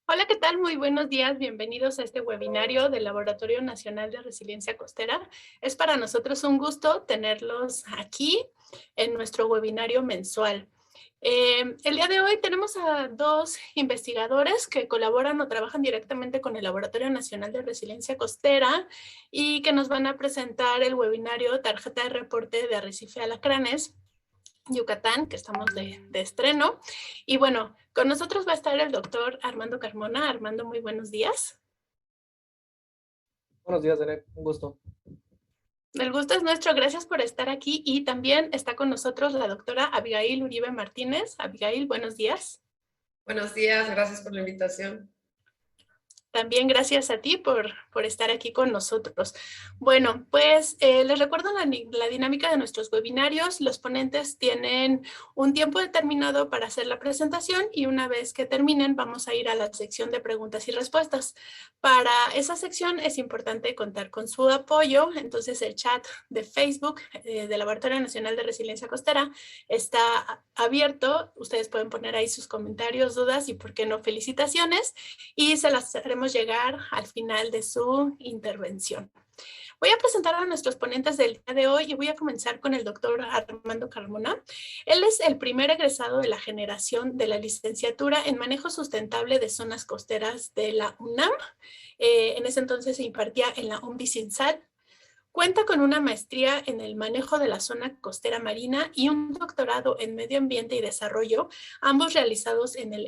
Hola, ¿qué tal? Muy buenos días. Bienvenidos a este webinario del Laboratorio Nacional de Resiliencia Costera. Es para nosotros un gusto tenerlos aquí en nuestro webinario mensual. El día de hoy tenemos a dos investigadores que colaboran o trabajan directamente con el Laboratorio Nacional de Resiliencia Costera y que nos van a presentar el webinario Tarjeta de Reporte de Arrecife Alacranes, Yucatán, que estamos de estreno. Y bueno, con nosotros va a estar el doctor Armando Carmona. Armando, muy buenos días. Buenos días, Derek. Un gusto. El gusto es nuestro, gracias por estar aquí. Y también está con nosotros la doctora Abigail Uribe Martínez. Abigail, buenos días. Buenos días, gracias por la invitación. También gracias a ti por estar aquí con nosotros. Bueno, pues les recuerdo la dinámica de nuestros webinarios. Los ponentes tienen un tiempo determinado para hacer la presentación y una vez que terminen vamos a ir a la sección de preguntas y respuestas. Para esa sección es importante contar con su apoyo, entonces el chat de Facebook del Laboratorio Nacional de Resiliencia Costera está abierto. Ustedes pueden poner ahí sus comentarios, dudas y, por qué no, felicitaciones, y se las haremos llegar al final de su intervención. Voy a presentar a nuestros ponentes del día de hoy y voy a comenzar con el doctor Armando Carmona. Él es el primer egresado de la generación de la licenciatura en manejo sustentable de zonas costeras de la UNAM. En ese entonces se impartía en la UNVICINSAL. Cuenta con una maestría en el manejo de la zona costera marina y un doctorado en medio ambiente y desarrollo, ambos realizados en el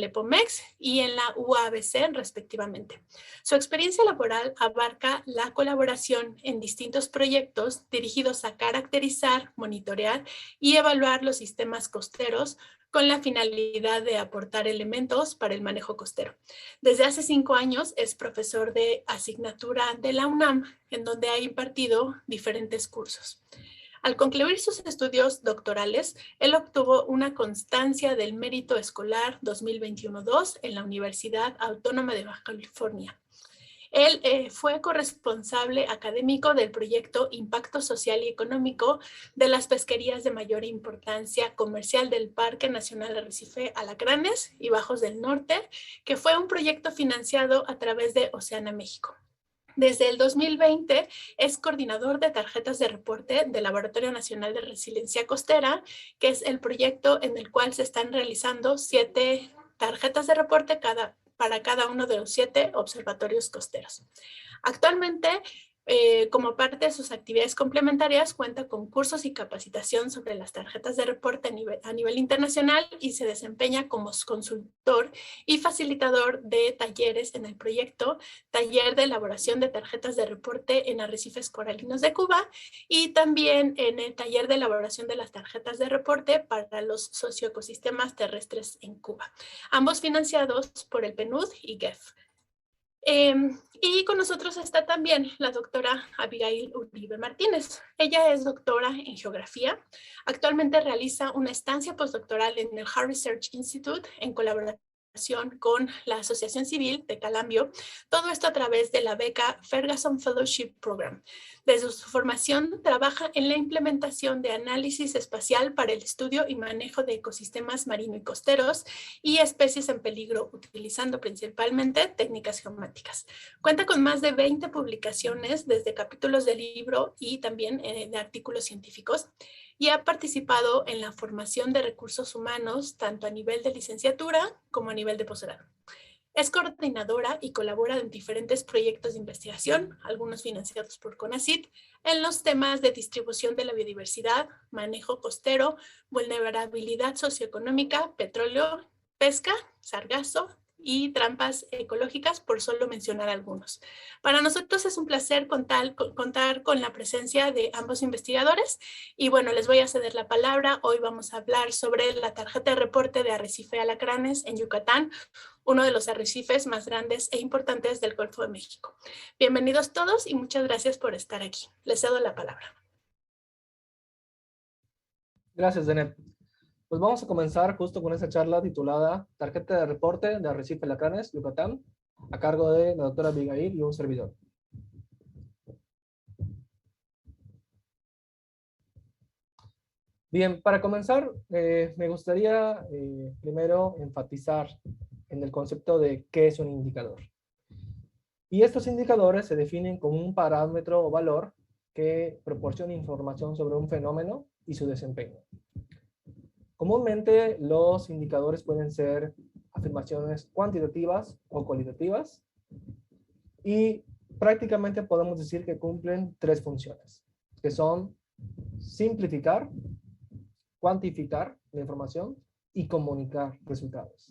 EPOMEX y en la UABC respectivamente. Su experiencia laboral abarca la colaboración en distintos proyectos dirigidos a caracterizar, monitorear y evaluar los sistemas costeros con la finalidad de aportar elementos para el manejo costero. Desde hace 5 años es profesor de asignatura de la UNAM, en donde ha impartido diferentes cursos. Al concluir sus estudios doctorales, él obtuvo una constancia del mérito escolar 2021-2 en la Universidad Autónoma de Baja California. Él fue corresponsable académico del proyecto Impacto Social y Económico de las pesquerías de mayor importancia comercial del Parque Nacional Arrecife Alacranes y Bajos del Norte, que fue un proyecto financiado a través de Oceana México. Desde el 2020 es coordinador de tarjetas de reporte del Laboratorio Nacional de Resiliencia Costera, que es el proyecto en el cual se están realizando 7 tarjetas de reporte para cada uno de los 7 observatorios costeros. Actualmente, como parte de sus actividades complementarias, cuenta con cursos y capacitación sobre las tarjetas de reporte a nivel internacional y se desempeña como consultor y facilitador de talleres en el proyecto Taller de Elaboración de Tarjetas de Reporte en Arrecifes Coralinos de Cuba y también en el Taller de Elaboración de las Tarjetas de Reporte para los Socioecosistemas Terrestres en Cuba, ambos financiados por el PNUD y GEF. Y con nosotros está también la doctora Abigail Uribe Martínez. Ella es doctora en geografía. Actualmente realiza una estancia postdoctoral en el Hart Research Institute en colaboración con la Asociación Civil de Calambio, todo esto a través de la beca Ferguson Fellowship Program. Desde su formación trabaja en la implementación de análisis espacial para el estudio y manejo de ecosistemas marino y costeros y especies en peligro, utilizando principalmente técnicas geomáticas. Cuenta con más de 20 publicaciones desde capítulos de libro y también de artículos científicos, y ha participado en la formación de recursos humanos tanto a nivel de licenciatura como a nivel de posgrado. Es coordinadora y colabora en diferentes proyectos de investigación, algunos financiados por CONACYT, en los temas de distribución de la biodiversidad, manejo costero, vulnerabilidad socioeconómica, petróleo, pesca, sargazo y trampas ecológicas, por solo mencionar algunos. Para nosotros es un placer contar con la presencia de ambos investigadores y bueno, les voy a ceder la palabra. Hoy vamos a hablar sobre la tarjeta de reporte de Arrecife Alacranes en Yucatán, uno de los arrecifes más grandes e importantes del Golfo de México. Bienvenidos todos y muchas gracias por estar aquí. Les cedo la palabra. Gracias, Denet. Pues vamos a comenzar justo con esta charla titulada Tarjeta de reporte de Arrecife Alacranes, Yucatán, a cargo de la doctora Abigail y un servidor. Bien, para comenzar, me gustaría primero enfatizar en el concepto de qué es un indicador. Y estos indicadores se definen como un parámetro o valor que proporciona información sobre un fenómeno y su desempeño. Comúnmente los indicadores pueden ser afirmaciones cuantitativas o cualitativas y prácticamente podemos decir que cumplen tres funciones, que son simplificar, cuantificar la información y comunicar resultados.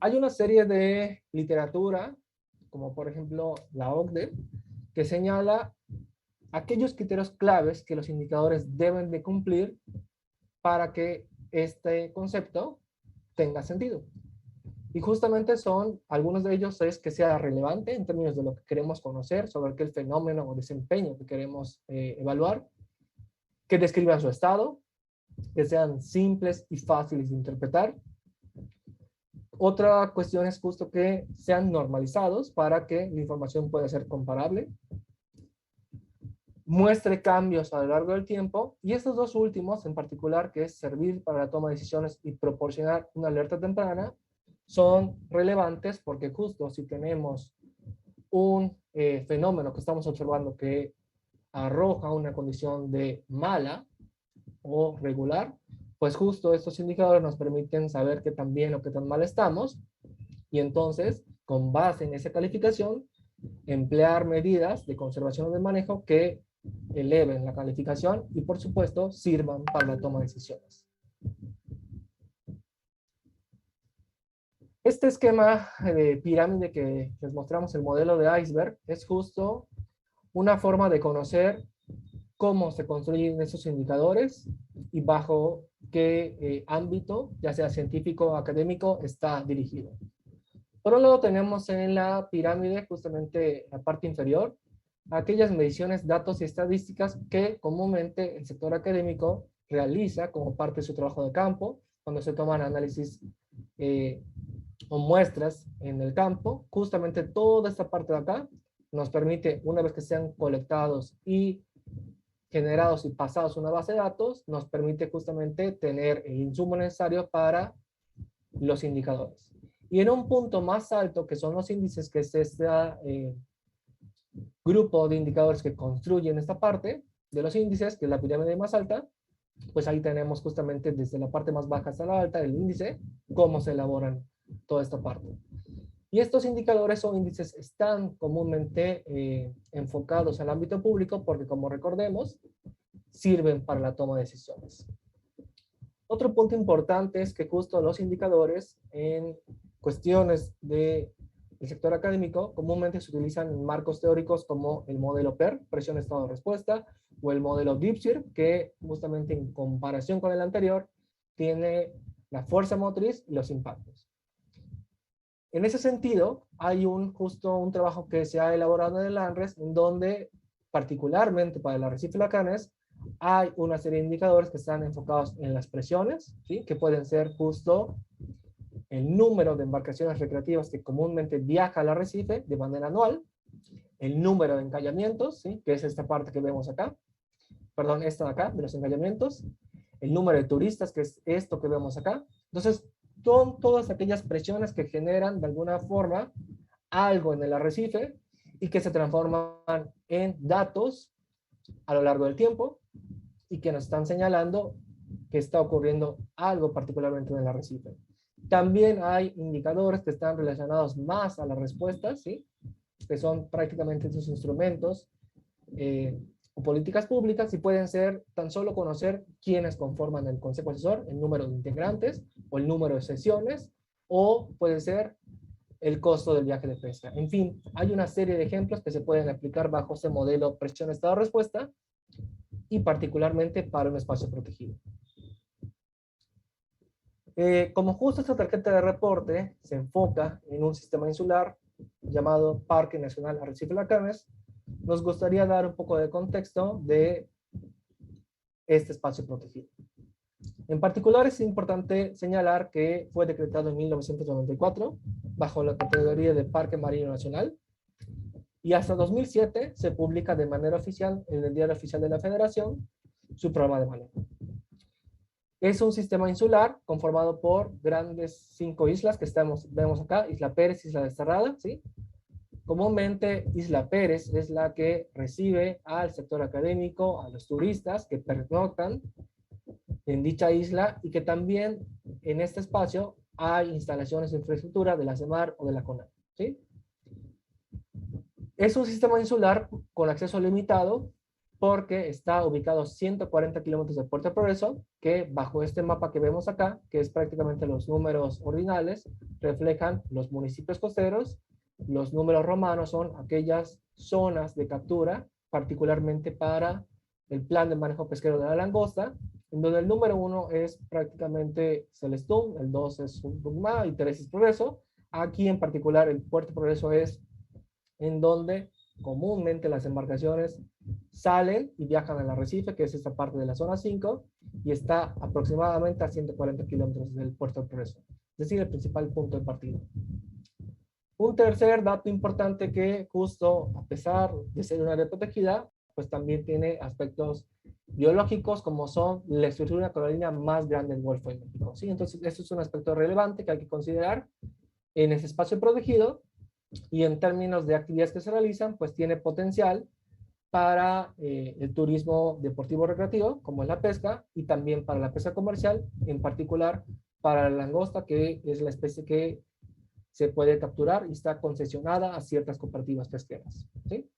Hay una serie de literatura, como por ejemplo la OCDE, que señala aquellos criterios claves que los indicadores deben de cumplir para que este concepto tenga sentido. Y justamente son, algunos de ellos es que sea relevante en términos de lo que queremos conocer sobre aquel fenómeno o desempeño que queremos evaluar, que describan su estado, que sean simples y fáciles de interpretar. Otra cuestión es justo que sean normalizados para que la información pueda ser comparable, muestre cambios a lo largo del tiempo, y estos dos últimos en particular, que es servir para la toma de decisiones y proporcionar una alerta temprana, son relevantes porque justo si tenemos un fenómeno que estamos observando que arroja una condición de mala o regular, pues justo estos indicadores nos permiten saber qué tan bien o qué tan mal estamos, y entonces, con base en esa calificación, emplear medidas de conservación o de manejo que eleven la calificación y, por supuesto, sirvan para la toma de decisiones. Este esquema de pirámide que les mostramos, el modelo de iceberg, es justo una forma de conocer cómo se construyen esos indicadores y bajo qué ámbito, ya sea científico o académico, está dirigido. Por un lado tenemos en la pirámide, justamente la parte inferior, aquellas mediciones, datos y estadísticas que comúnmente el sector académico realiza como parte de su trabajo de campo, cuando se toman análisis o muestras en el campo. Justamente toda esta parte de acá nos permite, una vez que sean colectados y generados y pasados a una base de datos, nos permite justamente tener el insumo necesario para los indicadores. Y en un punto más alto, que son los índices, que es este grupo de indicadores que construyen esta parte de los índices, que es la pirámide más alta, pues ahí tenemos justamente desde la parte más baja hasta la alta el índice, cómo se elaboran toda esta parte. Y estos indicadores o índices están comúnmente enfocados al ámbito público porque, como recordemos, sirven para la toma de decisiones. Otro punto importante es que justo los indicadores en cuestiones del sector académico comúnmente se utilizan en marcos teóricos como el modelo PER, presión estado de respuesta, o el modelo DIPSIR, que justamente en comparación con el anterior tiene la fuerza motriz y los impactos. En ese sentido, hay justo un trabajo que se ha elaborado en el ANRES, en donde, particularmente para el arrecife de Lacanes, hay una serie de indicadores que están enfocados en las presiones, ¿sí? Que pueden ser justo el número de embarcaciones recreativas que comúnmente viaja al arrecife de manera anual, el número de encallamientos, ¿sí? Que es esta parte que vemos acá, perdón, esta de acá, de los encallamientos, el número de turistas, que es esto que vemos acá. Entonces, son todas aquellas presiones que generan de alguna forma algo en el arrecife y que se transforman en datos a lo largo del tiempo y que nos están señalando que está ocurriendo algo particularmente en el arrecife. También hay indicadores que están relacionados más a las respuestas, ¿sí? Que son prácticamente esos instrumentos o políticas públicas, y pueden ser tan solo conocer quiénes conforman el consejo asesor, el número de integrantes o el número de sesiones, o puede ser el costo del viaje de pesca. En fin, hay una serie de ejemplos que se pueden aplicar bajo ese modelo presión estado-respuesta y particularmente para un espacio protegido. Como justo esta tarjeta de reporte se enfoca en un sistema insular llamado Parque Nacional Arrecife Lacanes, nos gustaría dar un poco de contexto de este espacio protegido. En particular, es importante señalar que fue decretado en 1994 bajo la categoría de Parque Marino Nacional, y hasta 2007 se publica de manera oficial en el Diario Oficial de la Federación su programa de manejo. Es un sistema insular conformado por grandes 5 islas que vemos acá, Isla Pérez, Isla Desterrada, ¿sí? Comúnmente Isla Pérez es la que recibe al sector académico, a los turistas que pernoctan en dicha isla y que también en este espacio hay instalaciones de infraestructura de la CEMAR o de la CONAF, ¿sí? Es un sistema insular con acceso limitado porque está ubicado a 140 kilómetros de Puerto Progreso, que bajo este mapa que vemos acá, que es prácticamente los números ordinales, reflejan los municipios costeros. Los números romanos son aquellas zonas de captura, particularmente para el plan de manejo pesquero de la langosta, en donde el número 1 es prácticamente Celestún, el 2 es Uruguay y 3 es Progreso. Aquí en particular el Puerto Progreso es en donde comúnmente las embarcaciones salen y viajan al arrecife, que es esta parte de la zona 5, y está aproximadamente a 140 kilómetros del Puerto de Progreso, es decir, el principal punto de partida. Un tercer dato importante que justo a pesar de ser un área protegida, pues también tiene aspectos biológicos como son la estructura coralina más grande del Golfo de México, ¿sí? Entonces, esto es un aspecto relevante que hay que considerar en ese espacio protegido y en términos de actividades que se realizan, pues tiene potencial para el turismo deportivo recreativo, como es la pesca, y también para la pesca comercial, en particular para la langosta, que es la especie que se puede capturar y está concesionada a ciertas cooperativas pesqueras, ¿sí?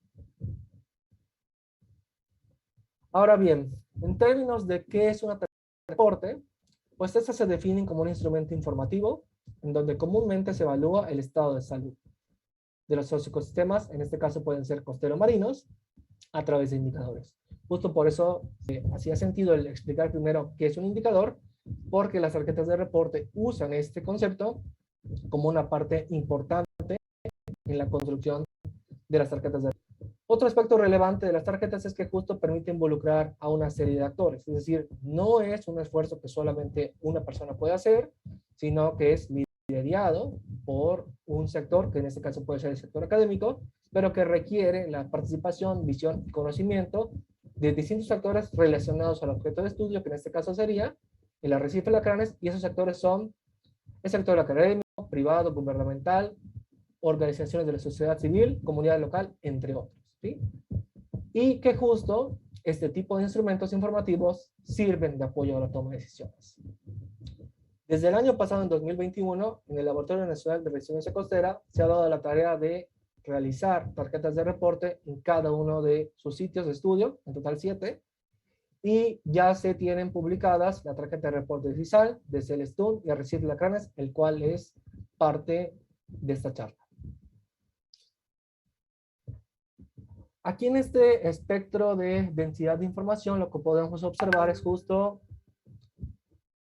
Ahora bien, en términos de qué es una tarjeta de reporte, pues estas se definen como un instrumento informativo en donde comúnmente se evalúa el estado de salud de los ecosistemas, en este caso pueden ser costero-marinos, a través de indicadores. Justo por eso hacía sentido el explicar primero qué es un indicador, porque las tarjetas de reporte usan este concepto como una parte importante en la construcción de las tarjetas de reporte. Otro aspecto relevante de las tarjetas es que justo permite involucrar a una serie de actores, es decir, no es un esfuerzo que solamente una persona puede hacer, sino que es liderado por un sector, que en este caso puede ser el sector académico, pero que requiere la participación, visión y conocimiento de distintos actores relacionados al objeto de estudio, que en este caso sería el arrecife de lacranes, y esos sectores son el sector académico, privado, gubernamental, organizaciones de la sociedad civil, comunidad local, entre otros, ¿sí? Y que justo este tipo de instrumentos informativos sirven de apoyo a la toma de decisiones. Desde el año pasado, en 2021, en el Laboratorio Nacional de Resiliencia Costera, se ha dado la tarea de realizar tarjetas de reporte en cada uno de sus sitios de estudio, en total 7, y ya se tienen publicadas la tarjeta de reporte de CISAL, de Celestún y Arrecife de Lacranes, el cual es parte de esta charla. Aquí en este espectro de densidad de información, lo que podemos observar es justo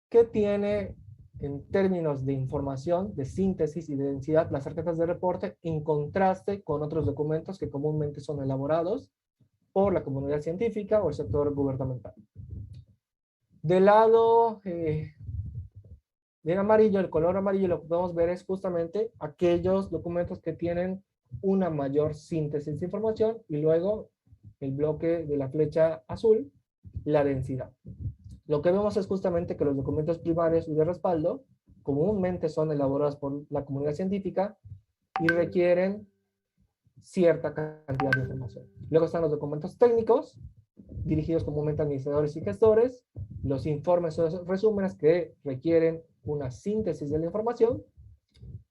qué tiene en términos de información, de síntesis y de densidad las tarjetas de reporte en contraste con otros documentos que comúnmente son elaborados por la comunidad científica o el sector gubernamental. Del lado del amarillo, el color amarillo, lo que podemos ver es justamente aquellos documentos que tienen una mayor síntesis de información, y luego el bloque de la flecha azul, la densidad. Lo que vemos es justamente que los documentos primarios y de respaldo comúnmente son elaborados por la comunidad científica y requieren cierta cantidad de información. Luego están los documentos técnicos, dirigidos comúnmente a administradores y gestores, los informes o resúmenes que requieren una síntesis de la información,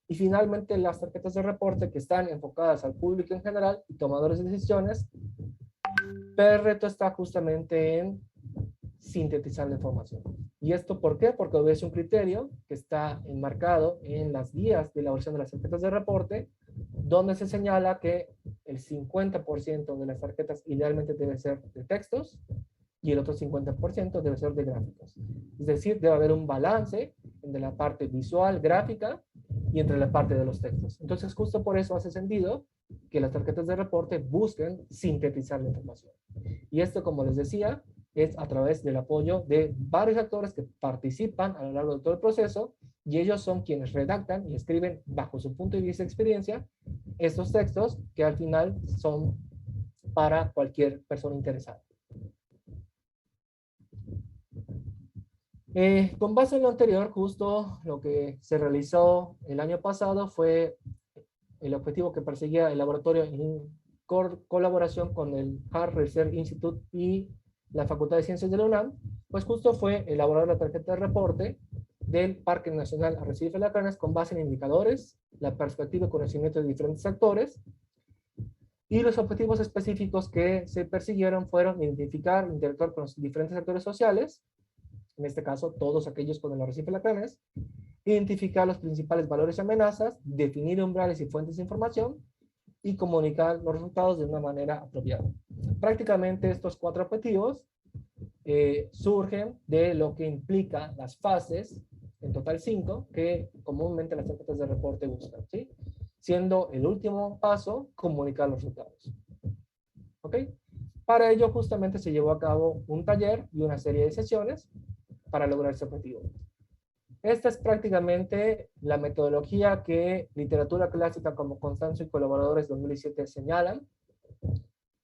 y finalmente las tarjetas de reporte que están enfocadas al público en general y tomadores de decisiones, pero el reto está justamente en sintetizar la información. ¿Y esto por qué? Porque obedece un criterio que está enmarcado en las guías de elaboración de las tarjetas de reporte, donde se señala que el 50% de las tarjetas idealmente debe ser de textos y el otro 50% debe ser de gráficos. Es decir, debe haber un balance entre la parte visual, gráfica, y entre la parte de los textos. Entonces, justo por eso hace sentido que las tarjetas de reporte busquen sintetizar la información. Y esto, como les decía, es a través del apoyo de varios actores que participan a lo largo de todo el proceso, y ellos son quienes redactan y escriben bajo su punto de vista y experiencia estos textos que al final son para cualquier persona interesada. Con base en lo anterior, justo lo que se realizó el año pasado fue el objetivo que perseguía el laboratorio en colaboración con el Hart Research Institute y la Facultad de Ciencias de la UNAM, pues justo fue elaborar la tarjeta de reporte del Parque Nacional Arrecife de Lacranes con base en indicadores, la perspectiva y conocimiento de diferentes actores, y los objetivos específicos que se persiguieron fueron identificar, interactuar con los diferentes actores sociales, en este caso todos aquellos con el arrecife de Lacranes, identificar los principales valores y amenazas, definir umbrales y fuentes de información y comunicar los resultados de una manera apropiada. Prácticamente estos 4 objetivos surgen de lo que implica las fases, en total 5, que comúnmente las tarjetas de reporte buscan, ¿sí? Siendo el último paso comunicar los resultados. ¿Ok? Para ello justamente se llevó a cabo un taller y una serie de sesiones para lograr ese objetivo. Esta es prácticamente la metodología que Literatura Clásica como Constanzo y Colaboradores 2017 señalan,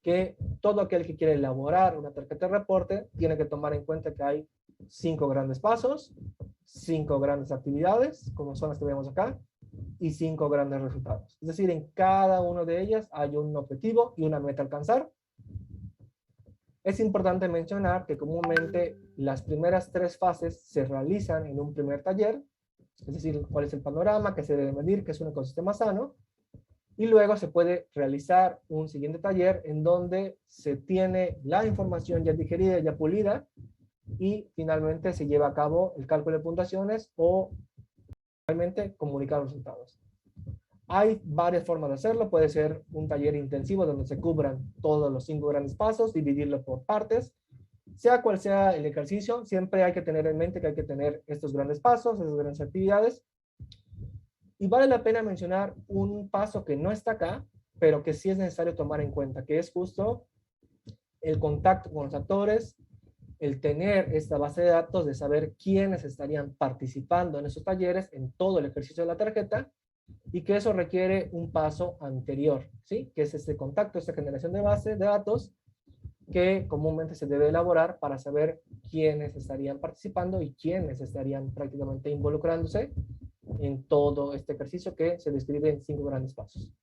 que todo aquel que quiere elaborar una tarjeta de reporte tiene que tomar en cuenta que hay 5 grandes pasos, 5 grandes actividades, como son las que vemos acá, y 5 grandes resultados. Es decir, en cada una de ellas hay un objetivo y una meta a alcanzar. Es importante mencionar que comúnmente las primeras 3 fases se realizan en un primer taller, es decir, cuál es el panorama, qué se debe medir, qué es un ecosistema sano, y luego se puede realizar un siguiente taller en donde se tiene la información ya digerida, ya pulida, y finalmente se lleva a cabo el cálculo de puntuaciones o realmente comunicar los resultados. Hay varias formas de hacerlo. Puede ser un taller intensivo donde se cubran todos los 5 grandes pasos, dividirlo por partes. Sea cual sea el ejercicio, siempre hay que tener en mente que hay que tener estos grandes pasos, esas grandes actividades. Y vale la pena mencionar un paso que no está acá, pero que sí es necesario tomar en cuenta, que es justo el contacto con los actores, el tener esta base de datos de saber quiénes estarían participando en esos talleres, en todo el ejercicio de la tarjeta, y que eso requiere un paso anterior, ¿sí? Que es este contacto, esta generación de base de datos que comúnmente se debe elaborar para saber quiénes estarían participando y quiénes estarían prácticamente involucrándose en todo este ejercicio que se describe en 5 grandes pasos.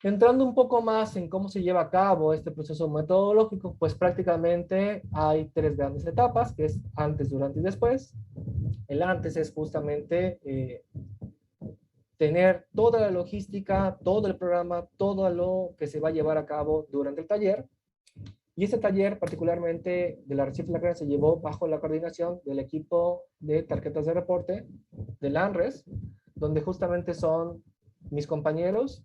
Entrando un poco más en cómo se lleva a cabo este proceso metodológico, pues prácticamente hay 3 grandes etapas, que es antes, durante y después. El antes es justamente tener toda la logística, todo el programa, todo lo que se va a llevar a cabo durante el taller. Y este taller, particularmente de la Arrecife Lacranes, se llevó bajo la coordinación del equipo de tarjetas de reporte de la ANRES, donde justamente son mis compañeros,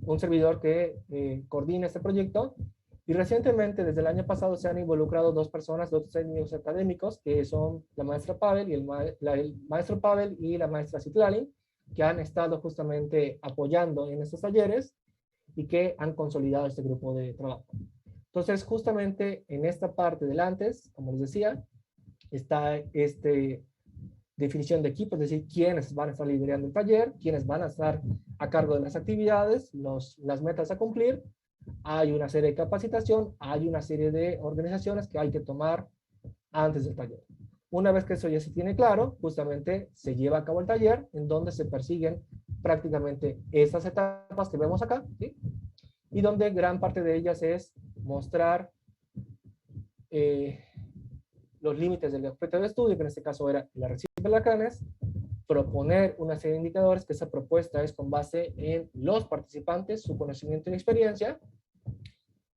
un servidor que coordina este proyecto, y recientemente, desde el año pasado, se han involucrado 2 personas, 2 técnicos académicos, que son la maestra Pavel y el maestro Pavel y la maestra Citlali, que han estado justamente apoyando en estos talleres y que han consolidado este grupo de trabajo. Entonces, justamente en esta parte del antes, como les decía, está definición de equipo, es decir, quiénes van a estar liderando el taller, quiénes van a estar a cargo de las actividades, las metas a cumplir. Hay una serie de capacitación, hay una serie de organizaciones que hay que tomar antes del taller. Una vez que eso ya se tiene claro, justamente se lleva a cabo el taller en donde se persiguen prácticamente estas etapas que vemos acá, ¿sí? Y donde gran parte de ellas es mostrar los límites del objeto de estudio, que en este caso era el arrecife de Lacranes, proponer una serie de indicadores, que esa propuesta es con base en los participantes, su conocimiento y experiencia,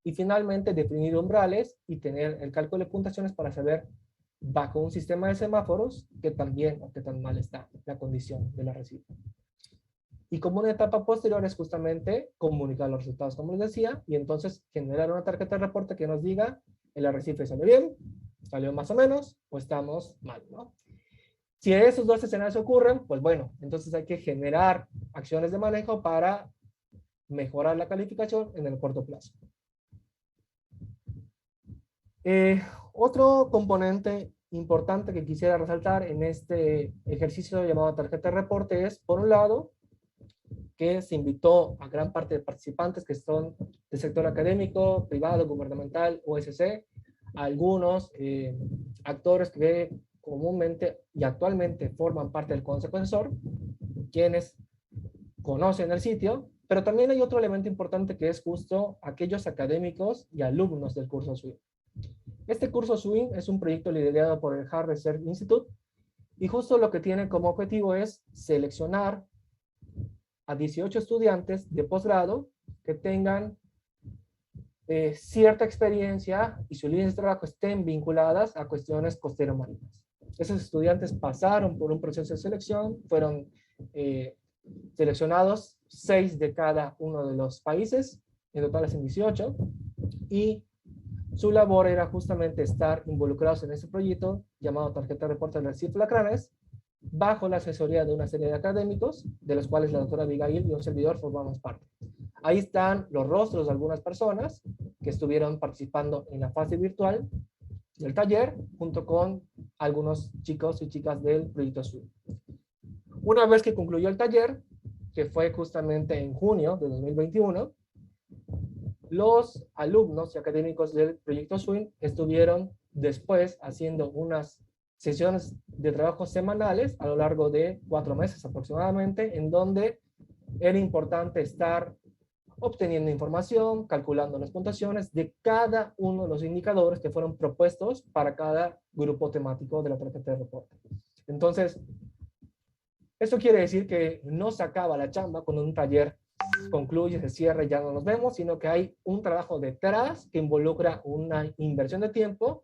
y finalmente definir umbrales y tener el cálculo de puntuaciones para saber, bajo un sistema de semáforos, qué tan bien o qué tan mal está la condición del arrecife. Y como una etapa posterior es justamente comunicar los resultados, como les decía, y entonces generar una tarjeta de reporte que nos diga, el arrecife salió bien, salió más o menos, o estamos mal, ¿no? Si esos 2 escenarios ocurren, pues bueno, entonces hay que generar acciones de manejo para mejorar la calificación en el corto plazo. Otro componente importante que quisiera resaltar en este ejercicio llamado tarjeta de reporte es, por un lado, que se invitó a gran parte de participantes que son del sector académico, privado, gubernamental, OSC, algunos actores que comúnmente y actualmente forman parte del consejo asesor, quienes conocen el sitio, pero también hay otro elemento importante que es justo aquellos académicos y alumnos del curso SWIM. Este curso SWIM es un proyecto liderado por el Hard Research Institute y justo lo que tiene como objetivo es seleccionar a 18 estudiantes de posgrado que tengan cierta experiencia y sus líneas de trabajo estén vinculadas a cuestiones costero-marinas. Esos estudiantes pasaron por un proceso de selección, fueron seleccionados 6 de cada uno de los países, en total hacen 18, y su labor era justamente estar involucrados en este proyecto llamado Tarjeta de Reporte del Archivo Lacranes, bajo la asesoría de una serie de académicos, de los cuales la doctora Abigail y un servidor formamos parte. Ahí están los rostros de algunas personas que estuvieron participando en la fase virtual del taller, junto con algunos chicos y chicas del proyecto SWIM. Una vez que concluyó el taller, que fue justamente en junio de 2021, los alumnos y académicos del proyecto SWIM estuvieron después haciendo unas sesiones de trabajo semanales a lo largo de 4 meses aproximadamente, en donde era importante estar obteniendo información, calculando las puntuaciones de cada uno de los indicadores que fueron propuestos para cada grupo temático de la tarjeta de reporte. Entonces, esto quiere decir que no se acaba la chamba cuando un taller concluye, se cierra y ya no nos vemos, sino que hay un trabajo detrás que involucra una inversión de tiempo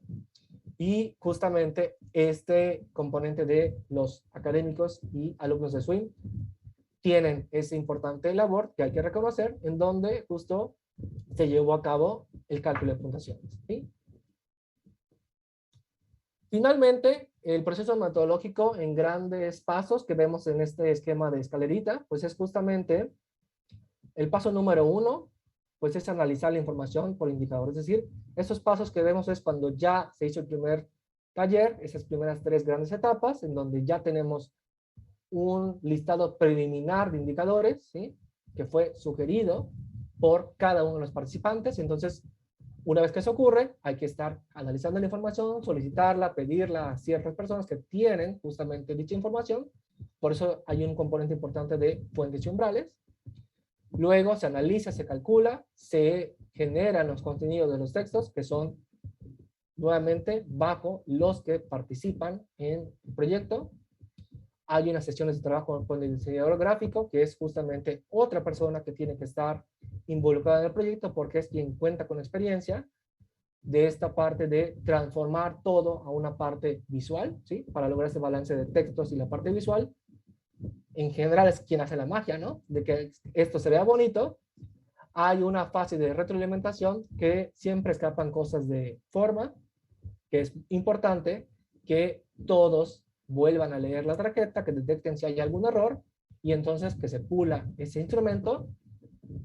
y justamente este componente de los académicos y alumnos de SWIM tienen esa importante labor que hay que reconocer, en donde justo se llevó a cabo el cálculo de puntuaciones, ¿sí? Finalmente, el proceso metodológico en grandes pasos que vemos en este esquema de escalerita, pues es justamente el paso número 1, pues es analizar la información por indicador. Es decir, esos pasos que vemos es cuando ya se hizo el primer taller, esas primeras 3 grandes etapas, en donde ya tenemos un listado preliminar de indicadores, ¿sí?, que fue sugerido por cada uno de los participantes. Entonces, una vez que eso ocurre, hay que estar analizando la información, solicitarla, pedirla a ciertas personas que tienen justamente dicha información. Por eso hay un componente importante de fuentes y umbrales. Luego se analiza, se calcula, se generan los contenidos de los textos que son nuevamente bajo los que participan en el proyecto. Hay unas sesiones de trabajo con el diseñador gráfico, que es justamente otra persona que tiene que estar involucrada en el proyecto porque es quien cuenta con experiencia de esta parte de transformar todo a una parte visual, ¿sí?, para lograr ese balance de textos y la parte visual. En general es quien hace la magia, ¿no?, de que esto se vea bonito. Hay una fase de retroalimentación que siempre escapan cosas de forma, que es importante que todos vuelvan a leer la tarjeta, que detecten si hay algún error, y entonces que se pula ese instrumento,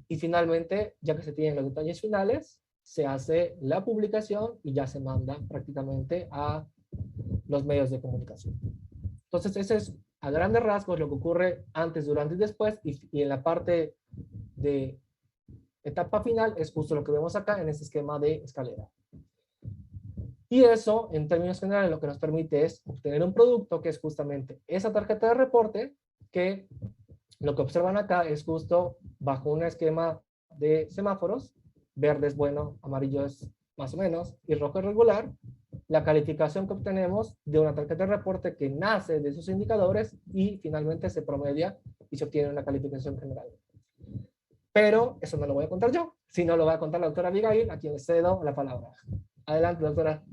y finalmente, ya que se tienen los detalles finales, se hace la publicación y ya se manda prácticamente a los medios de comunicación. Entonces, ese es a grandes rasgos lo que ocurre antes, durante y después, y en la parte de etapa final es justo lo que vemos acá en este esquema de escalera. Y eso, en términos generales, lo que nos permite es obtener un producto que es justamente esa tarjeta de reporte, que lo que observan acá es justo bajo un esquema de semáforos. Verde es bueno, amarillo es más o menos, y rojo es regular. La calificación que obtenemos de una tarjeta de reporte que nace de esos indicadores y finalmente se promedia y se obtiene una calificación general. Pero eso no lo voy a contar yo, sino lo va a contar la doctora Abigail, a quien le cedo la palabra. Adelante, doctora.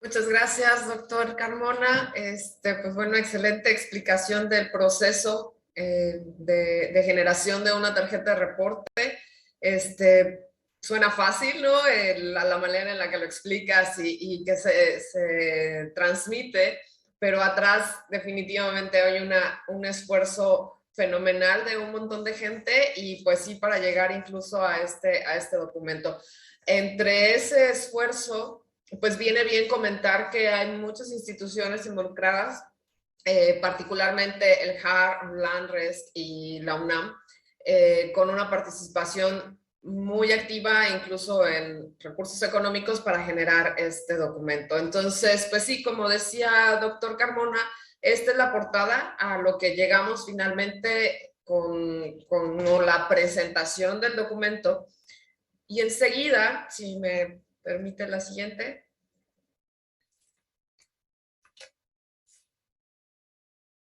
Muchas gracias, doctor Carmona. Pues bueno, excelente explicación del proceso de generación de una tarjeta de reporte. Suena fácil, ¿no? La manera en la que lo explicas y que se transmite, pero atrás definitivamente hay un esfuerzo fenomenal de un montón de gente y pues sí, para llegar incluso a este documento. Entre ese esfuerzo, pues viene bien comentar que hay muchas instituciones involucradas, particularmente el HAR, LANRES y la UNAM, con una participación muy activa incluso en recursos económicos para generar este documento. Entonces, pues sí, como decía doctor Carmona, esta es la portada a lo que llegamos finalmente con la presentación del documento. Y enseguida, si me permite la siguiente.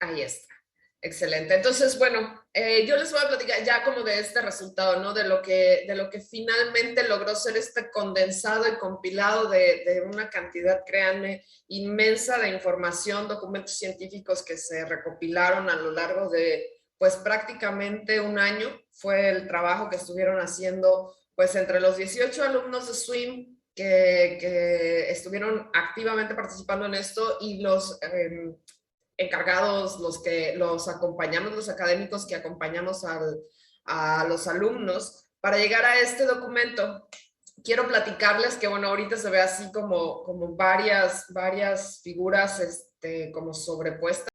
Ahí está. Excelente. Entonces, bueno, yo les voy a platicar ya como de este resultado, ¿no? De lo que finalmente logró ser este condensado y compilado de una cantidad, créanme, inmensa de información, documentos científicos que se recopilaron a lo largo de, pues prácticamente un año. Fue el trabajo que estuvieron haciendo, pues entre los 18 alumnos de SWIM que estuvieron activamente participando en esto y los encargados, los acompañamos, los académicos que acompañamos a los alumnos para llegar a este documento. Quiero platicarles que, bueno, ahorita se ve así como varias figuras como sobrepuestas.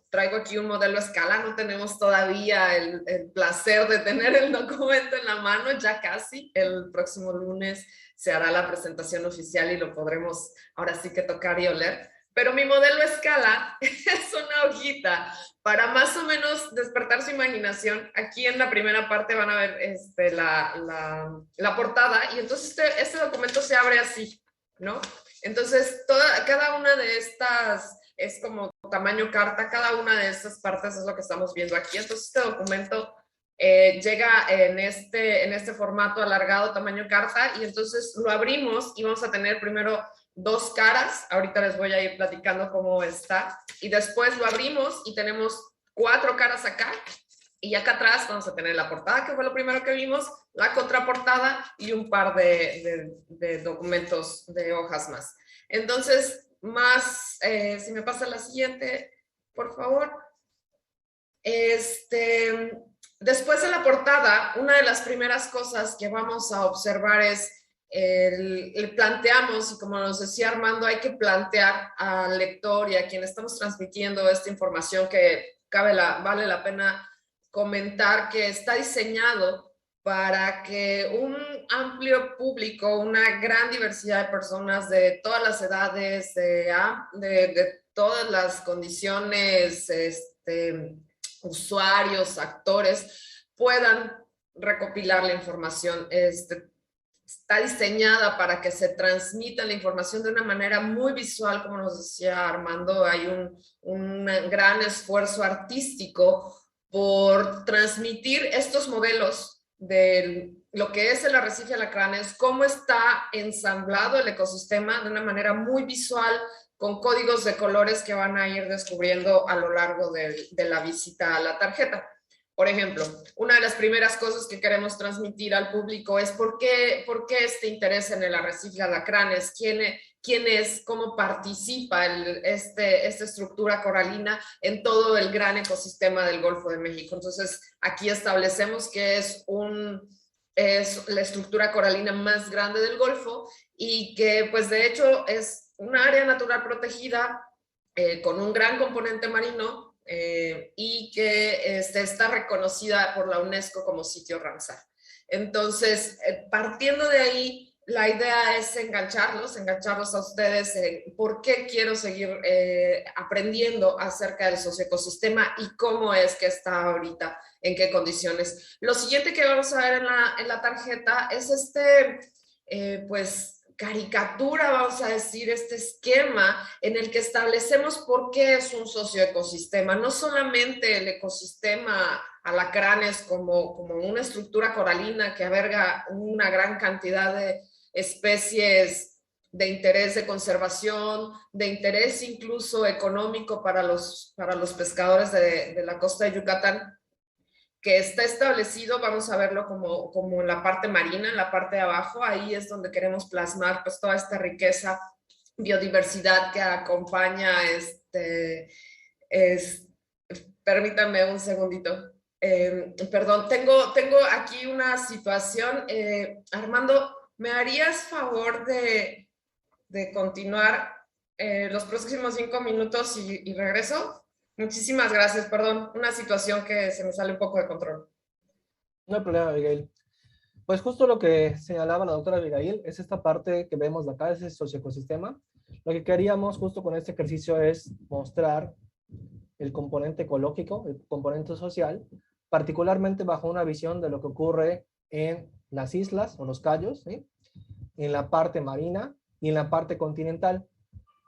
Traigo aquí un modelo a escala, no tenemos todavía el placer de tener el documento en la mano, ya casi. El próximo lunes se hará la presentación oficial y lo podremos ahora sí que tocar y oler. Pero mi modelo a escala es una hojita para más o menos despertar su imaginación. Aquí en la primera parte van a ver la portada y entonces este documento se abre así, ¿no? Entonces, cada una de estas es como tamaño carta, cada una de estas partes es lo que estamos viendo aquí. Entonces, este documento llega en este formato alargado, tamaño carta, y entonces lo abrimos y vamos a tener primero dos caras. Ahorita les voy a ir platicando cómo está. Y después lo abrimos y tenemos 4 caras acá. Y acá atrás vamos a tener la portada, que fue lo primero que vimos, la contraportada y un par de documentos, de hojas más. Entonces, si me pasa la siguiente, por favor. Después de la portada, una de las primeras cosas que vamos a observar es planteamos, y como nos decía Armando, hay que plantear al lector y a quien estamos transmitiendo esta información que vale la pena comentar que está diseñado para que un amplio público, una gran diversidad de personas de todas las edades, de todas las condiciones, usuarios, actores, puedan recopilar la información. Está diseñada para que se transmita la información de una manera muy visual, como nos decía Armando. Hay un gran esfuerzo artístico por transmitir estos modelos de lo que es el arrecife de alacranes, cómo está ensamblado el ecosistema de una manera muy visual, con códigos de colores que van a ir descubriendo a lo largo de la visita a la tarjeta. Por ejemplo, una de las primeras cosas que queremos transmitir al público es por qué este interés en el arrecife de alacranes, quién es, cómo participa esta estructura coralina en todo el gran ecosistema del Golfo de México. Entonces, aquí establecemos que es la estructura coralina más grande del Golfo y que, pues, de hecho, es un área natural protegida con un gran componente marino, y que está reconocida por la UNESCO como sitio Ramsar. Entonces, partiendo de ahí, la idea es engancharlos a ustedes por qué quiero seguir aprendiendo acerca del socioecosistema y cómo es que está ahorita, en qué condiciones. Lo siguiente que vamos a ver en la tarjeta es pues, caricatura, vamos a decir, este esquema en el que establecemos por qué es un socioecosistema. No solamente el ecosistema alacranes como una estructura coralina que alberga una gran cantidad de especies de interés de conservación, de interés incluso económico para los pescadores de la costa de Yucatán, que está establecido. Vamos a verlo como en la parte marina, en la parte de abajo. Ahí es donde queremos plasmar pues toda esta riqueza, biodiversidad que acompaña permítanme un segundito. Perdón, tengo aquí una situación. Armando, ¿me harías favor de continuar los próximos 5 minutos y regreso? Muchísimas gracias, perdón, una situación que se me sale un poco de control. No hay problema, Miguel. Pues justo lo que señalaba la doctora Abigail es esta parte que vemos de acá, ese socioecosistema. Lo que queríamos justo con este ejercicio es mostrar el componente ecológico, el componente social, particularmente bajo una visión de lo que ocurre en las islas o los cayos, ¿sí? En la parte marina y en la parte continental,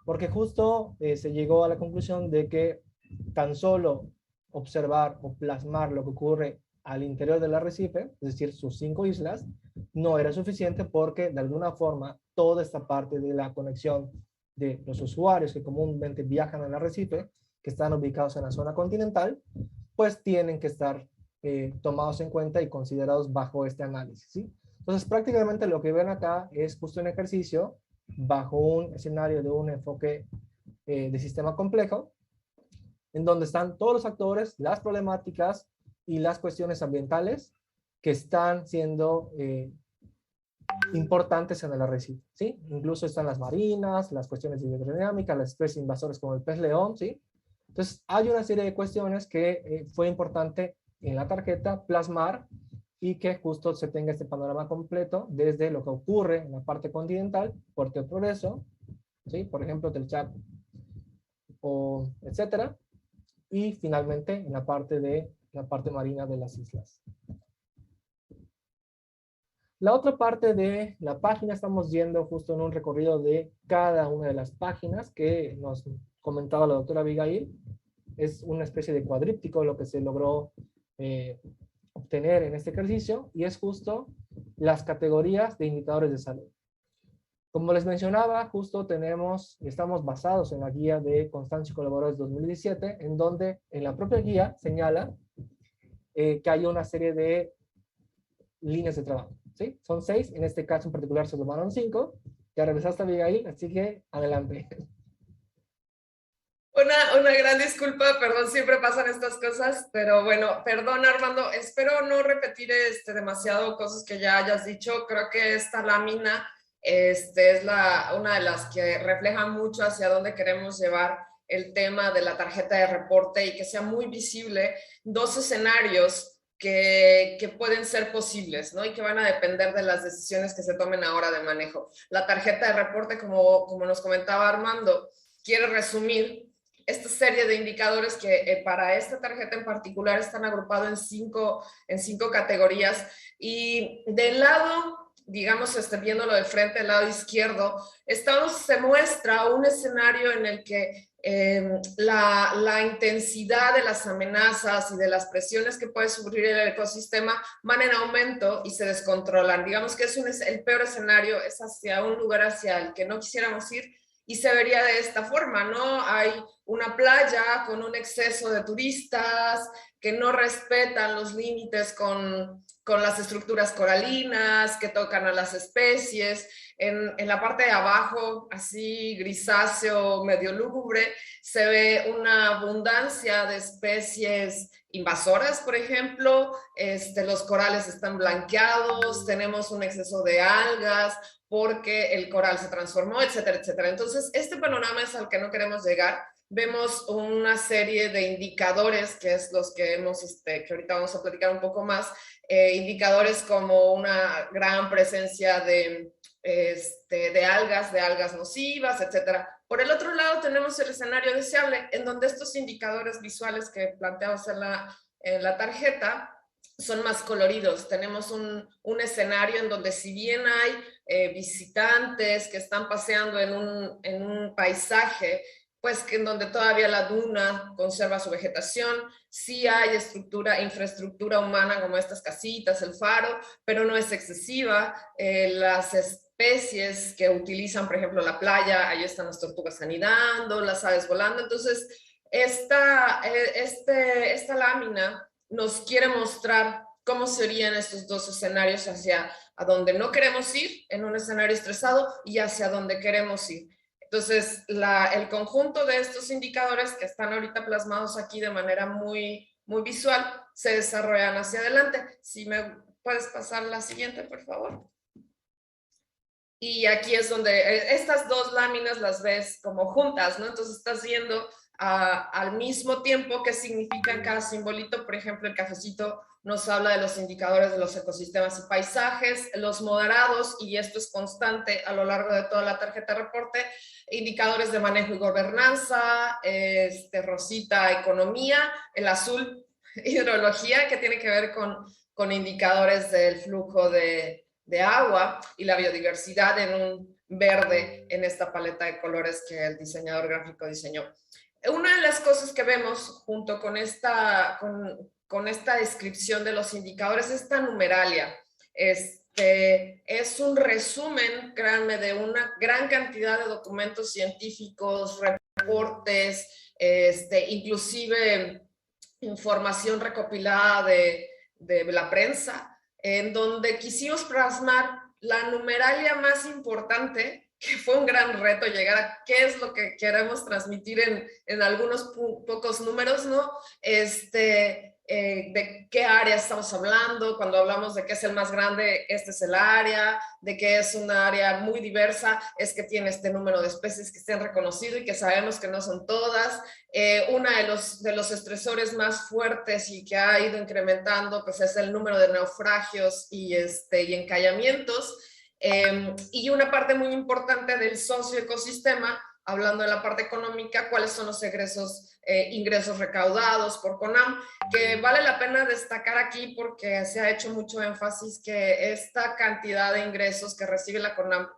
porque justo se llegó a la conclusión de que tan solo observar o plasmar lo que ocurre al interior del arrecife, es decir, sus 5 islas, no era suficiente porque de alguna forma toda esta parte de la conexión de los usuarios que comúnmente viajan al arrecife, que están ubicados en la zona continental, pues tienen que estar tomados en cuenta y considerados bajo este análisis, ¿sí? Entonces, prácticamente lo que ven acá es justo un ejercicio bajo un escenario de un enfoque de sistema complejo, en donde están todos los actores, las problemáticas y las cuestiones ambientales que están siendo importantes en el arrecife, ¿sí? Incluso están las marinas, las cuestiones de hidrodinámica, las especies invasoras como el pez león, ¿sí? Entonces, hay una serie de cuestiones que fue importante en la tarjeta plasmar y que justo se tenga este panorama completo desde lo que ocurre en la parte continental, Puerto de Progreso, ¿sí? Por ejemplo, Telchac, o etcétera, y finalmente en la parte marina de las islas. La otra parte de la página estamos yendo justo en un recorrido de cada una de las páginas que nos comentaba la doctora Abigail. Es una especie de cuadríptico lo que se logró obtener en este ejercicio y es justo las categorías de indicadores de salud. Como les mencionaba, justo estamos basados en la guía de Constancia y Colaboradores 2017, en donde en la propia guía señala que hay una serie de líneas de trabajo, ¿sí? Son 6, en este caso en particular se tomaron 5, ya regresaste Abigail, así que adelante. Una gran disculpa, perdón, siempre pasan estas cosas, pero bueno, perdón Armando, espero no repetir demasiado cosas que ya hayas dicho. Creo que esta lámina es una de las que refleja mucho hacia dónde queremos llevar el tema de la tarjeta de reporte y que sea muy visible 2 escenarios que pueden ser posibles, ¿no? Y que van a depender de las decisiones que se tomen ahora de manejo. La tarjeta de reporte, como nos comentaba Armando, quiere resumir esta serie de indicadores que para esta tarjeta en particular están agrupados en cinco categorías. Y del lado, digamos, viéndolo de frente, del lado izquierdo, se muestra un escenario en el que la intensidad de las amenazas y de las presiones que puede sufrir el ecosistema van en aumento y se descontrolan. Digamos que el peor escenario, es hacia un lugar hacia el que no quisiéramos ir, y se vería de esta forma, ¿no? Hay una playa con un exceso de turistas que no respetan los límites con las estructuras coralinas, que tocan a las especies. En la parte de abajo, así grisáceo, medio lúgubre, se ve una abundancia de especies invasoras, por ejemplo. Los corales están blanqueados, tenemos un exceso de algas porque el coral se transformó, etcétera, etcétera. Entonces, este panorama es al que no queremos llegar. Vemos una serie de indicadores, que es los que que ahorita vamos a platicar un poco más, indicadores como una gran presencia de algas nocivas, etcétera. Por el otro lado tenemos el escenario deseable, en donde estos indicadores visuales que planteamos en la tarjeta son más coloridos. Tenemos un escenario en donde, si bien hay visitantes que están paseando en un paisaje, pues que en donde todavía la duna conserva su vegetación, sí hay infraestructura humana como estas casitas, el faro, pero no es excesiva. Las especies que utilizan, por ejemplo, la playa, ahí están las tortugas anidando, las aves volando. Entonces, esta lámina nos quiere mostrar cómo serían estos 2 escenarios, hacia a donde no queremos ir en un escenario estresado y hacia donde queremos ir. Entonces, el conjunto de estos indicadores que están ahorita plasmados aquí de manera muy, muy visual se desarrollan hacia adelante. Si me puedes pasar la siguiente, por favor. Y aquí es donde estas 2 láminas las ves como juntas, ¿no? Entonces estás viendo al mismo tiempo qué significa cada simbolito. Por ejemplo, el cafecito nos habla de los indicadores de los ecosistemas y paisajes, los moderados, y esto es constante a lo largo de toda la tarjeta de reporte, indicadores de manejo y gobernanza, rosita, economía, el azul, hidrología, que tiene que ver con indicadores del flujo de agua, y la biodiversidad en un verde en esta paleta de colores que el diseñador gráfico diseñó. Una de las cosas que vemos junto con esta descripción de los indicadores es esta numeralia. Es un resumen, créanme, de una gran cantidad de documentos científicos, reportes, inclusive información recopilada de la prensa, en donde quisimos plasmar la numeralia más importante, que fue un gran reto llegar a qué es lo que queremos transmitir en algunos pocos números, ¿no? De qué área estamos hablando. Cuando hablamos de que es el más grande, este es el área, de que es una área muy diversa, es que tiene este número de especies que estén reconocido y que sabemos que no son todas. Uno de los estresores más fuertes y que ha ido incrementando, pues es el número de naufragios y encallamientos. Y una parte muy importante del socioecosistema, hablando de la parte económica, cuáles son los ingresos recaudados por CONAM, que vale la pena destacar aquí porque se ha hecho mucho énfasis que esta cantidad de ingresos que recibe la CONAM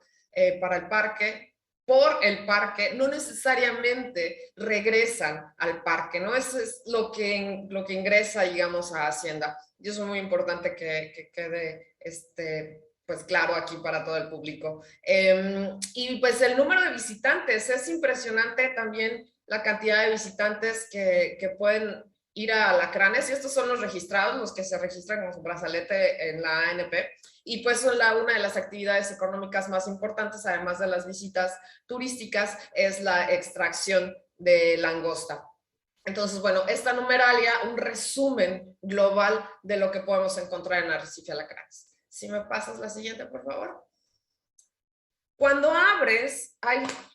para el parque, por el parque, no necesariamente regresan al parque, ¿no? Eso es lo que ingresa, digamos, a Hacienda. Y eso es muy importante que quede pues claro aquí para todo el público. Y pues el número de visitantes, es impresionante también la cantidad de visitantes que pueden ir a Alacranes, y estos son los registrados, los que se registran con su brazalete en la ANP, y pues son una de las actividades económicas más importantes, además de las visitas turísticas, es la extracción de langosta. Entonces, bueno, esta numeralia, un resumen global de lo que podemos encontrar en Arrecife Alacranes. Si me pasas la siguiente, por favor. Cuando abres,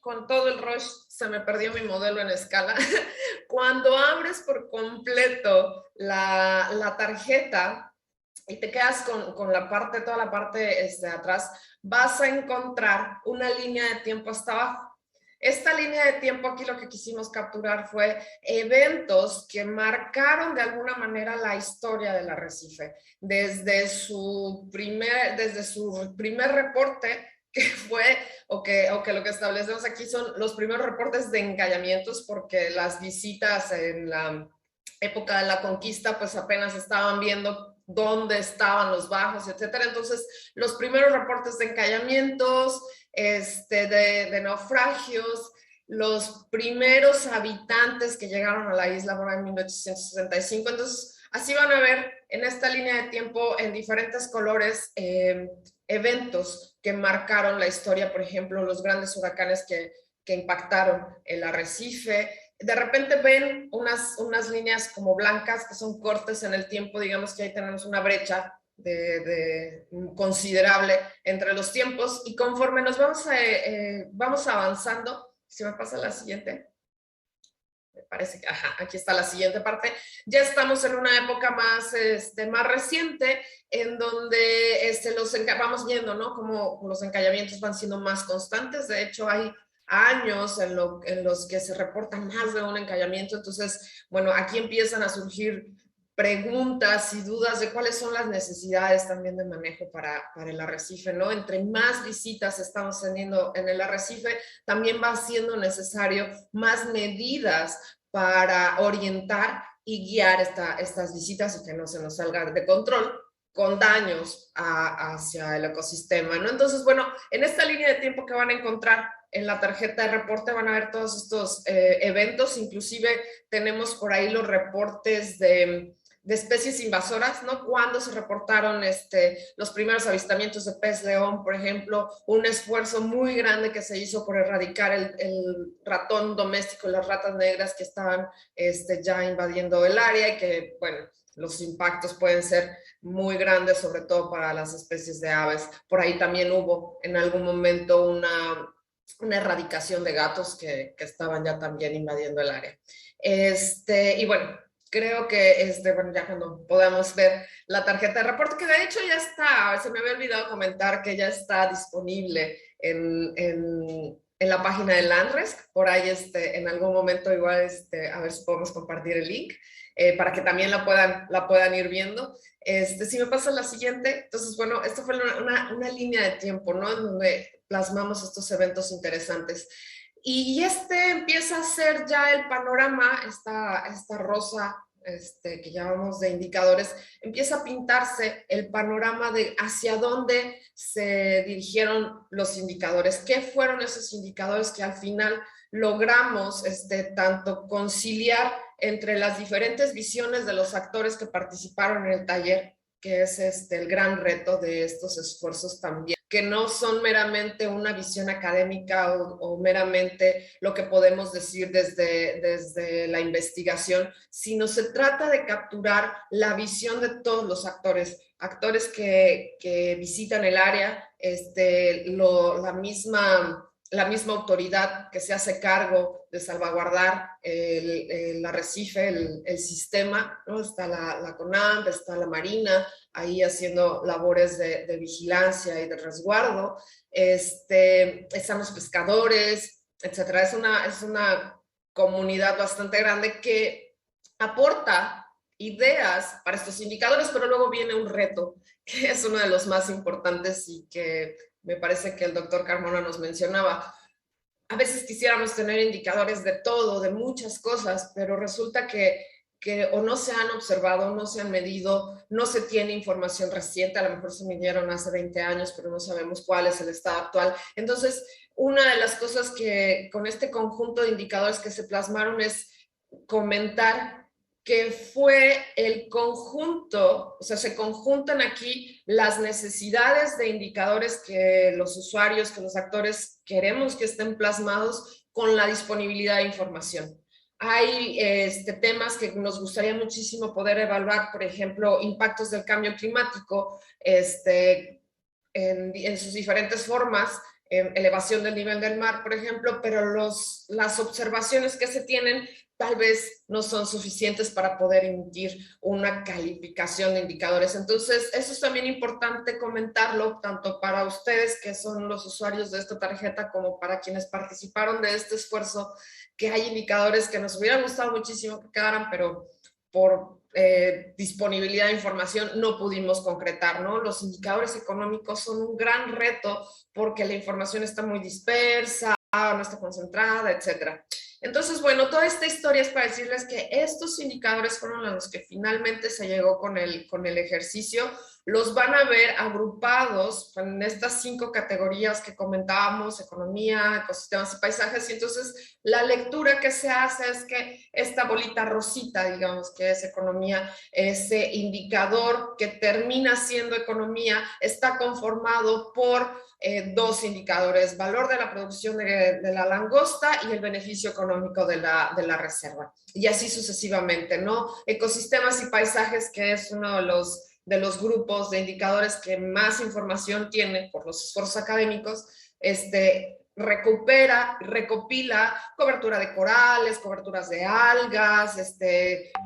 con todo el rush, se me perdió mi modelo en escala. Cuando abres por completo la tarjeta y te quedas con toda la parte de atrás, vas a encontrar una línea de tiempo hasta abajo. Esta línea de tiempo aquí lo que quisimos capturar fue eventos que marcaron de alguna manera la historia del arrecife, desde su primer reporte, que fue, o que lo que establecemos aquí son los primeros reportes de encallamientos, porque las visitas en la época de la conquista pues apenas estaban viendo dónde estaban los bajos, etcétera. Entonces, los primeros reportes de encallamientos, de naufragios, los primeros habitantes que llegaron a la isla por en 1865. Entonces, así van a ver en esta línea de tiempo en diferentes colores eventos que marcaron la historia, por ejemplo, los grandes huracanes que impactaron el arrecife. De repente ven unas líneas como blancas que son cortes en el tiempo, digamos que ahí tenemos una brecha considerable entre los tiempos, y conforme nos vamos avanzando, si me pasa la siguiente, me parece que, aquí está la siguiente parte, ya estamos en una época más reciente, en donde vamos viendo, ¿no?, cómo los encallamientos van siendo más constantes. De hecho, hay años en los que se reportan más de un encallamiento. Entonces, bueno, aquí empiezan a surgir preguntas y dudas de cuáles son las necesidades también de manejo para el arrecife, ¿no? Entre más visitas estamos teniendo en el arrecife, también va siendo necesario más medidas para orientar y guiar estas visitas y que no se nos salga de control con daños hacia el ecosistema, ¿no? Entonces, bueno, en esta línea de tiempo que van a encontrar en la tarjeta de reporte van a ver todos estos eventos. Inclusive tenemos por ahí los reportes de especies invasoras, ¿no? Cuando se reportaron los primeros avistamientos de pez león, por ejemplo, un esfuerzo muy grande que se hizo por erradicar el ratón doméstico, las ratas negras que estaban ya invadiendo el área, y que, bueno, los impactos pueden ser muy grandes, sobre todo para las especies de aves. Por ahí también hubo en algún momento una erradicación de gatos que estaban ya también invadiendo el área. Y bueno, creo que, bueno, ya cuando podamos ver la tarjeta de reporte, que de hecho ya está, se me había olvidado comentar que ya está disponible en la página de Landresc. Por ahí en algún momento igual a ver si podemos compartir el link para que también la puedan ir viendo. Si me pasa la siguiente, entonces bueno, esto fue una línea de tiempo, ¿no? En donde plasmamos estos eventos interesantes. Y empieza a ser ya el panorama, esta rosa que llamamos de indicadores, empieza a pintarse el panorama de hacia dónde se dirigieron los indicadores, qué fueron esos indicadores que al final logramos tanto conciliar entre las diferentes visiones de los actores que participaron en el taller, que es el gran reto de estos esfuerzos también, que no son meramente una visión académica o meramente lo que podemos decir desde la investigación, sino se trata de capturar la visión de todos los actores que visitan el área, la misma autoridad que se hace cargo de salvaguardar el arrecife, el sistema, ¿no? Está la CONAMP, está la Marina, ahí haciendo labores de vigilancia y de resguardo, están los pescadores, etcétera. Es una comunidad bastante grande que aporta ideas para estos indicadores, pero luego viene un reto, que es uno de los más importantes y que me parece que el doctor Carmona nos mencionaba. A veces quisiéramos tener indicadores de todo, de muchas cosas, pero resulta que o no se han observado, no se han medido, no se tiene información reciente, a lo mejor se midieron hace 20 años, pero no sabemos cuál es el estado actual. Entonces, una de las cosas que con este conjunto de indicadores que se plasmaron es comentar que fue el conjunto, o sea, se conjuntan aquí las necesidades de indicadores que los usuarios, que los actores queremos que estén plasmados con la disponibilidad de información. Hay temas que nos gustaría muchísimo poder evaluar, por ejemplo, impactos del cambio climático en sus diferentes formas, elevación del nivel del mar, por ejemplo, pero las observaciones que se tienen tal vez no son suficientes para poder emitir una calificación de indicadores. Entonces, eso es también importante comentarlo, tanto para ustedes, que son los usuarios de esta tarjeta, como para quienes participaron de este esfuerzo, que hay indicadores que nos hubiera gustado muchísimo que quedaran, pero por disponibilidad de información no pudimos concretar, ¿no? Los indicadores económicos son un gran reto porque la información está muy dispersa, no está concentrada, etcétera. Entonces, bueno, toda esta historia es para decirles que estos indicadores fueron a los que finalmente se llegó con el ejercicio. Los van a ver agrupados en estas 5 categorías que comentábamos: economía, ecosistemas y paisajes. Y entonces la lectura que se hace es que esta bolita rosita, digamos que es economía, ese indicador que termina siendo economía, está conformado por 2 indicadores: valor de la producción de la langosta y el beneficio económico de la reserva. Y así sucesivamente, ¿no? Ecosistemas y paisajes, que es uno de los grupos de indicadores que más información tiene por los esfuerzos académicos, recopila cobertura de corales, coberturas de algas,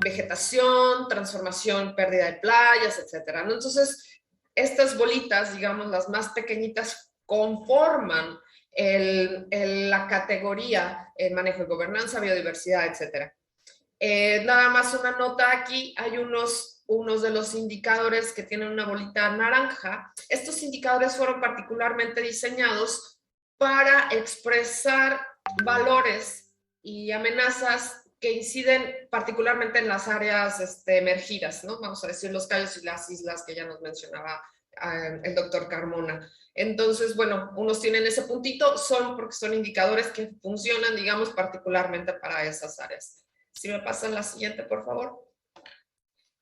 vegetación, transformación, pérdida de playas, etcétera, ¿no? Entonces, estas bolitas, digamos, las más pequeñitas, conforman la categoría manejo y gobernanza, biodiversidad, etcétera. Nada más una nota aquí, hay unos de los indicadores que tienen una bolita naranja. Estos indicadores fueron particularmente diseñados para expresar valores y amenazas que inciden particularmente en las áreas emergidas, ¿no? Vamos a decir los cayos y las islas que ya nos mencionaba el doctor Carmona. Entonces, bueno, unos tienen ese puntito, porque son indicadores que funcionan, digamos, particularmente para esas áreas. Si me pasan la siguiente, por favor.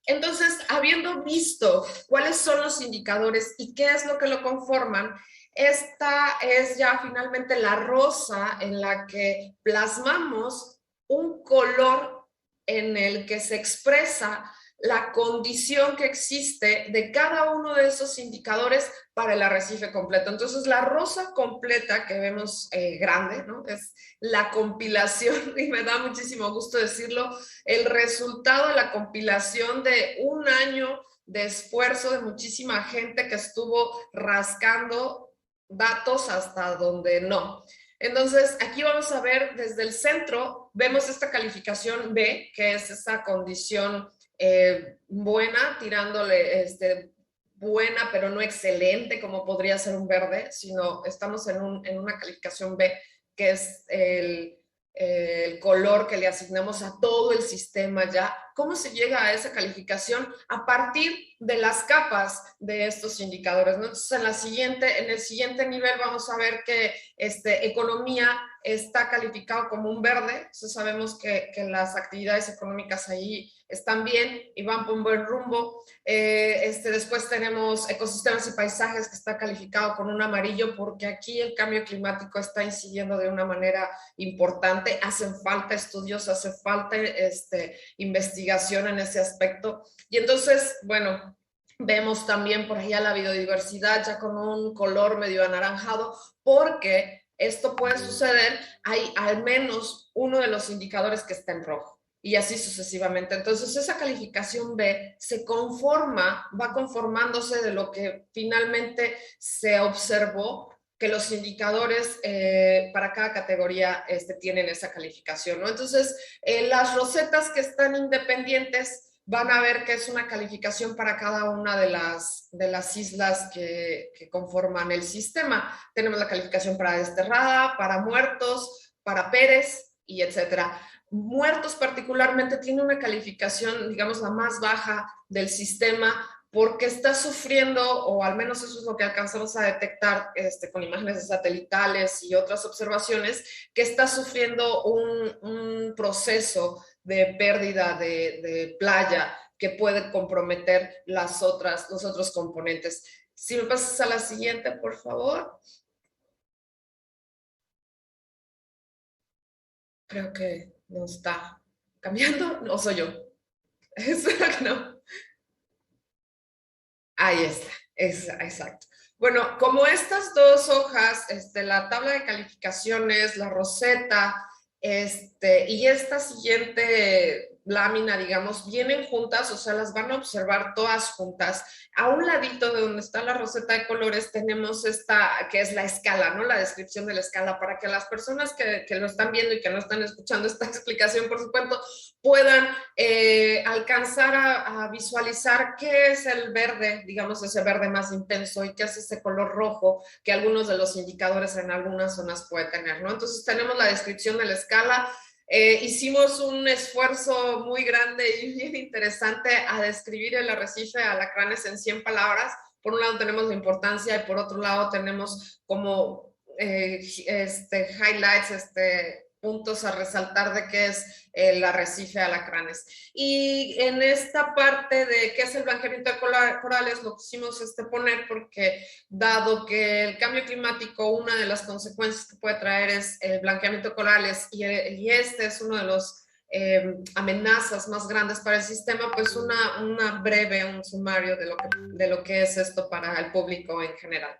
Entonces, habiendo visto cuáles son los indicadores y qué es lo que lo conforman, esta es ya finalmente la rosa en la que plasmamos un color en el que se expresa la condición que existe de cada uno de esos indicadores para el arrecife completo. Entonces, la rosa completa que vemos grande, ¿no? Es la compilación, y me da muchísimo gusto decirlo, el resultado de la compilación de un año de esfuerzo de muchísima gente que estuvo rascando datos hasta donde no. Entonces, aquí vamos a ver desde el centro, vemos esta calificación B, que es esa condición buena, tirándole buena, pero no excelente, como podría ser un verde, sino estamos en una calificación B, que es el color que le asignamos a todo el sistema ya. ¿Cómo se llega a esa calificación? A partir de las capas de estos indicadores, ¿no? Entonces, en el siguiente nivel vamos a ver que economía está calificado como un verde. Entonces sabemos que las actividades económicas ahí están bien y van por un buen rumbo. Después tenemos ecosistemas y paisajes, que está calificado con un amarillo, porque aquí el cambio climático está incidiendo de una manera importante. Hacen falta estudios, hace falta investigación en ese aspecto. Y entonces, bueno, vemos también por allá la biodiversidad ya con un color medio anaranjado, porque esto puede suceder, hay al menos uno de los indicadores que está en rojo, y así sucesivamente. Entonces, esa calificación B va conformándose de lo que finalmente se observó, que los indicadores para cada categoría tienen esa calificación, ¿no? Entonces, las rosetas que están independientes van a ver que es una calificación para cada una de las islas que conforman el sistema. Tenemos la calificación para desterrada, para muertos, para Pérez, y etcétera. Muertos particularmente tiene una calificación, digamos, la más baja del sistema, porque está sufriendo, o al menos eso es lo que alcanzamos a detectar con imágenes satelitales y otras observaciones, que está sufriendo un proceso de pérdida de playa que puede comprometer los otros componentes. Si me pasas a la siguiente, por favor. Creo que no está cambiando, ¿o soy yo? Espero que no. Ahí está, exacto. Bueno, como estas dos hojas, la tabla de calificaciones, la roseta, y esta siguiente lámina, digamos, vienen juntas, o sea, las van a observar todas juntas. A un ladito de donde está la roseta de colores tenemos esta, que es la escala, ¿no? La descripción de la escala, para que las personas que lo están viendo y que no están escuchando esta explicación, por supuesto, puedan alcanzar a visualizar qué es el verde, digamos, ese verde más intenso, y qué es ese color rojo que algunos de los indicadores en algunas zonas puede tener, ¿no? Entonces tenemos la descripción de la escala. Hicimos un esfuerzo muy grande y bien interesante a describir el arrecife de alacranes en 100 palabras. Por un lado tenemos la importancia, y por otro lado tenemos como highlights, puntos a resaltar de qué es el arrecife de alacranes. Y en esta parte de qué es el blanqueamiento de corales, lo quisimos poner porque, dado que el cambio climático, una de las consecuencias que puede traer es el blanqueamiento de corales, y es uno de los amenazas más grandes para el sistema, pues un sumario de lo que es esto para el público en general.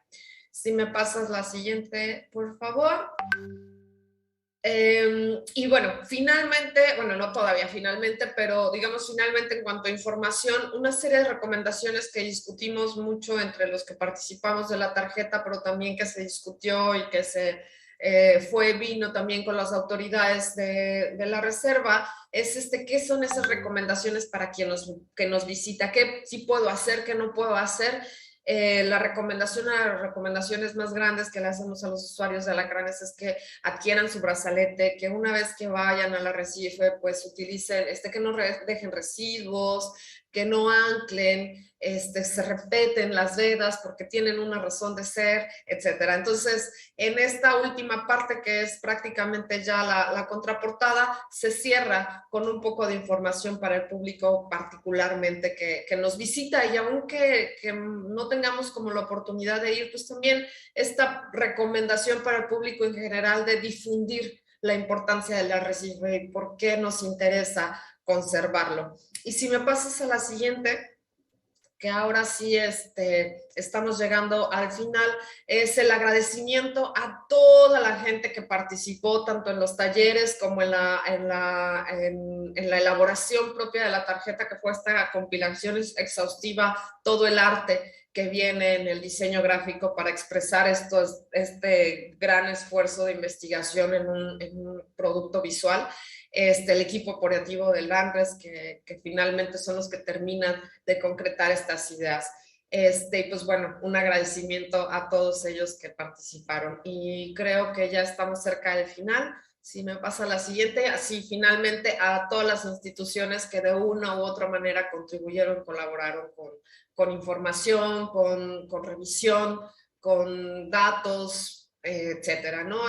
Si me pasas la siguiente, por favor. Y bueno, finalmente, bueno, no todavía finalmente, pero digamos finalmente en cuanto a información, una serie de recomendaciones que discutimos mucho entre los que participamos de la tarjeta, pero también que se discutió y que vino también con las autoridades de la reserva, es qué son esas recomendaciones para quien nos visita, qué sí puedo hacer, qué no puedo hacer. Las recomendaciones más grandes que le hacemos a los usuarios de alacranes es que adquieran su brazalete, que una vez que vayan al arrecife, pues utilicen, que no dejen residuos, que no anclen, se repeten las vedas porque tienen una razón de ser, etcétera. Entonces, en esta última parte, que es prácticamente ya la contraportada, se cierra con un poco de información para el público particularmente que nos visita, y aunque no tengamos como la oportunidad de ir, pues también esta recomendación para el público en general de difundir la importancia del arrecife y por qué nos interesa conservarlo. Y si me pasas a la siguiente, que ahora sí estamos llegando al final, es el agradecimiento a toda la gente que participó, tanto en los talleres como en la elaboración propia de la tarjeta, que fue esta compilación exhaustiva, todo el arte que viene en el diseño gráfico para expresar este gran esfuerzo de investigación en un producto visual. El equipo operativo del LANRES, que finalmente son los que terminan de concretar estas ideas. Pues bueno, un agradecimiento a todos ellos que participaron. Y creo que ya estamos cerca del final. Si me pasa la siguiente, así finalmente a todas las instituciones que de una u otra manera contribuyeron, colaboraron con información, con revisión, con datos, etcétera, ¿no?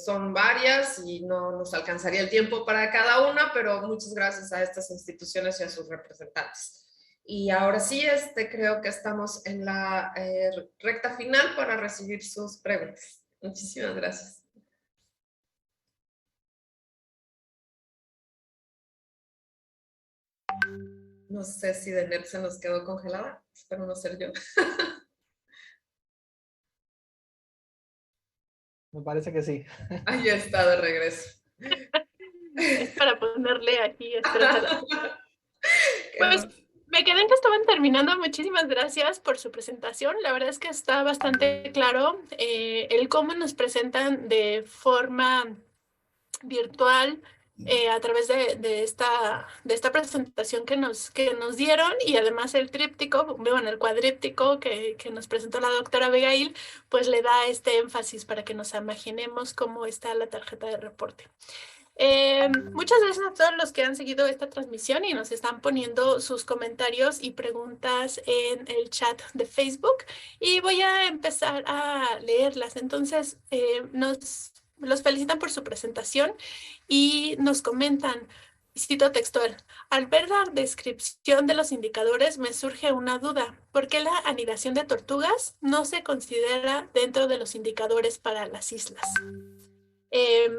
Son varias y no nos alcanzaría el tiempo para cada una, pero muchas gracias a estas instituciones y a sus representantes. Y ahora sí, creo que estamos en la recta final para recibir sus preguntas. Muchísimas gracias. No sé si Denet se nos quedó congelada, espero no ser yo. Me parece que sí. Ahí está de regreso. Es para ponerle aquí Pues me quedé en que estaban terminando. Muchísimas gracias por su presentación. La verdad es que está bastante claro el cómo nos presentan de forma virtual a través de esta presentación que nos dieron, y además el tríptico, bueno, el cuadríptico que nos presentó la doctora Abigail, pues le da este énfasis para que nos imaginemos cómo está la tarjeta de reporte. Muchas gracias a todos los que han seguido esta transmisión y nos están poniendo sus comentarios y preguntas en el chat de Facebook, y voy a empezar a leerlas. Entonces, los felicitan por su presentación y nos comentan, cito textual: al ver la descripción de los indicadores me surge una duda. ¿Por qué la anidación de tortugas no se considera dentro de los indicadores para las islas? Te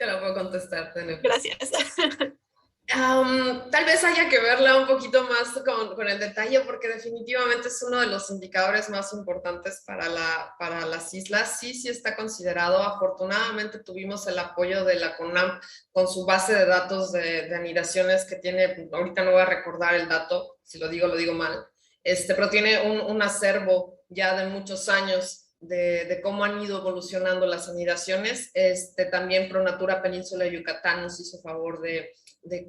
lo puedo contestar, Tene. Gracias. Tal vez haya que verla un poquito más con el detalle, porque definitivamente es uno de los indicadores más importantes para las islas. Sí está considerado. Afortunadamente tuvimos el apoyo de la CONAM con su base de datos de anidaciones que tiene, ahorita no voy a recordar el dato, si lo digo mal, pero tiene un acervo ya de muchos años de cómo han ido evolucionando las anidaciones. También ProNatura Península de Yucatán nos hizo favor de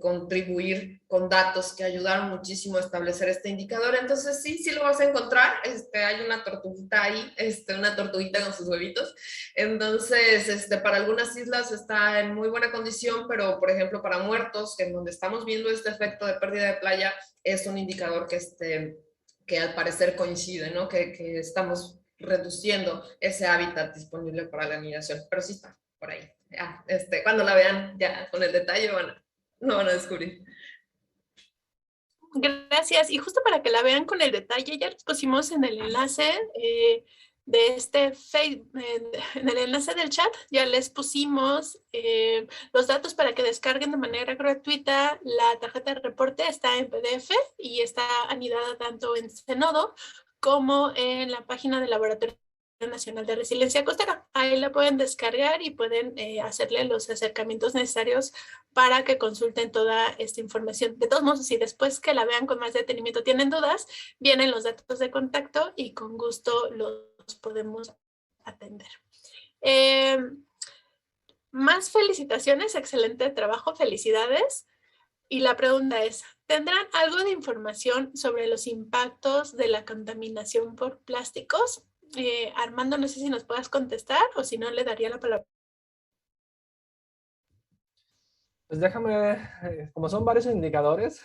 contribuir con datos que ayudaron muchísimo a establecer este indicador. Entonces sí lo vas a encontrar. Hay una tortuguita ahí, una tortuguita con sus huevitos. Entonces, para algunas islas está en muy buena condición, pero por ejemplo para Muertos, en donde estamos viendo este efecto de pérdida de playa, es un indicador que al parecer coincide, ¿no? Que estamos reduciendo ese hábitat disponible para la anidación, pero sí está por ahí. Ya, cuando la vean ya con el detalle no van a descubrir. Gracias. Y justo para que la vean con el detalle, ya les pusimos en el enlace en el enlace del chat, ya les pusimos los datos para que descarguen de manera gratuita la tarjeta de reporte. Está en PDF y está anidada tanto en Zenodo como en la página del Laboratorio Nacional de Resiliencia Costera. Ahí la pueden descargar y pueden hacerle los acercamientos necesarios para que consulten toda esta información. De todos modos, si después que la vean con más detenimiento tienen dudas, vienen los datos de contacto y con gusto los podemos atender. Más felicitaciones, excelente trabajo, felicidades. Y la pregunta es, ¿tendrán algo de información sobre los impactos de la contaminación por plásticos? Armando, no sé si nos puedas contestar o si no le daría la palabra. Pues déjame, como son varios indicadores,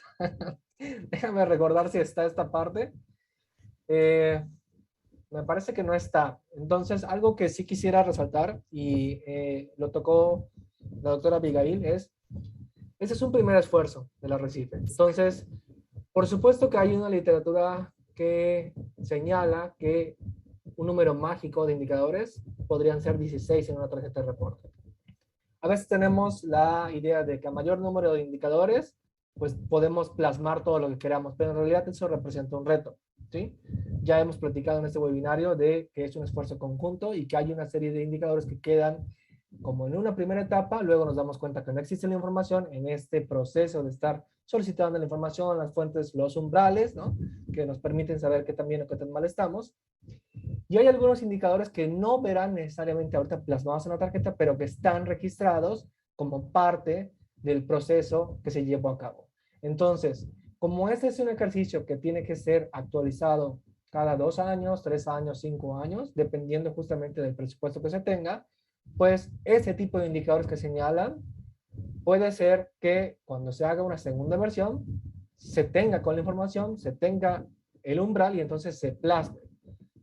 déjame recordar si está esta parte. Me parece que no está. Entonces, algo que sí quisiera resaltar, y lo tocó la doctora Abigail, ese es un primer esfuerzo de la Arrecife. Entonces, por supuesto que hay una literatura que señala que un número mágico de indicadores podrían ser 16 en una tarjeta de reporte. A veces tenemos la idea de que a mayor número de indicadores, pues podemos plasmar todo lo que queramos, pero en realidad eso representa un reto, ¿sí? Ya hemos platicado en este webinario de que es un esfuerzo conjunto y que hay una serie de indicadores que quedan como en una primera etapa, luego nos damos cuenta que no existe la información en este proceso de estar solicitando la información, las fuentes, los umbrales, ¿no? Que nos permiten saber qué tan bien o qué tan mal estamos. Y hay algunos indicadores que no verán necesariamente ahorita plasmados en la tarjeta, pero que están registrados como parte del proceso que se llevó a cabo. Entonces, como este es un ejercicio que tiene que ser actualizado cada 2 años, 3 años, 5 años, dependiendo justamente del presupuesto que se tenga, pues ese tipo de indicadores que señalan puede ser que cuando se haga una segunda versión, se tenga con la información, se tenga el umbral y entonces se plasme.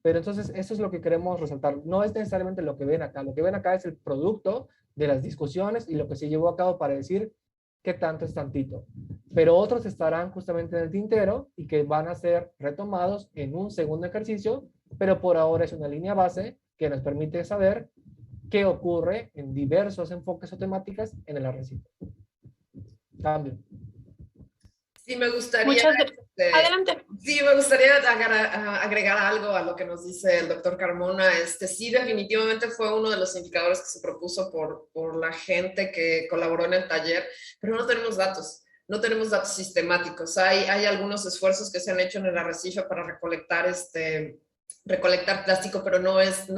Pero entonces eso es lo que queremos resaltar. No es necesariamente lo que ven acá. Lo que ven acá es el producto de las discusiones y lo que se llevó a cabo para decir qué tanto es tantito. Pero otros estarán justamente en el tintero y que van a ser retomados en un segundo ejercicio, pero por ahora es una línea base que nos permite saber qué ocurre en diversos enfoques o temáticas en el arrecife. Cambio. Sí, me gustaría, Muchas gracias. Adelante. sí, me gustaría agregar algo a lo que nos dice el doctor Carmona. Sí, definitivamente fue uno de los indicadores que se propuso por la gente que colaboró en el taller, pero no tenemos datos. No tenemos datos sistemáticos. Hay algunos esfuerzos que se han hecho en el arrecife para recolectar plástico, pero no es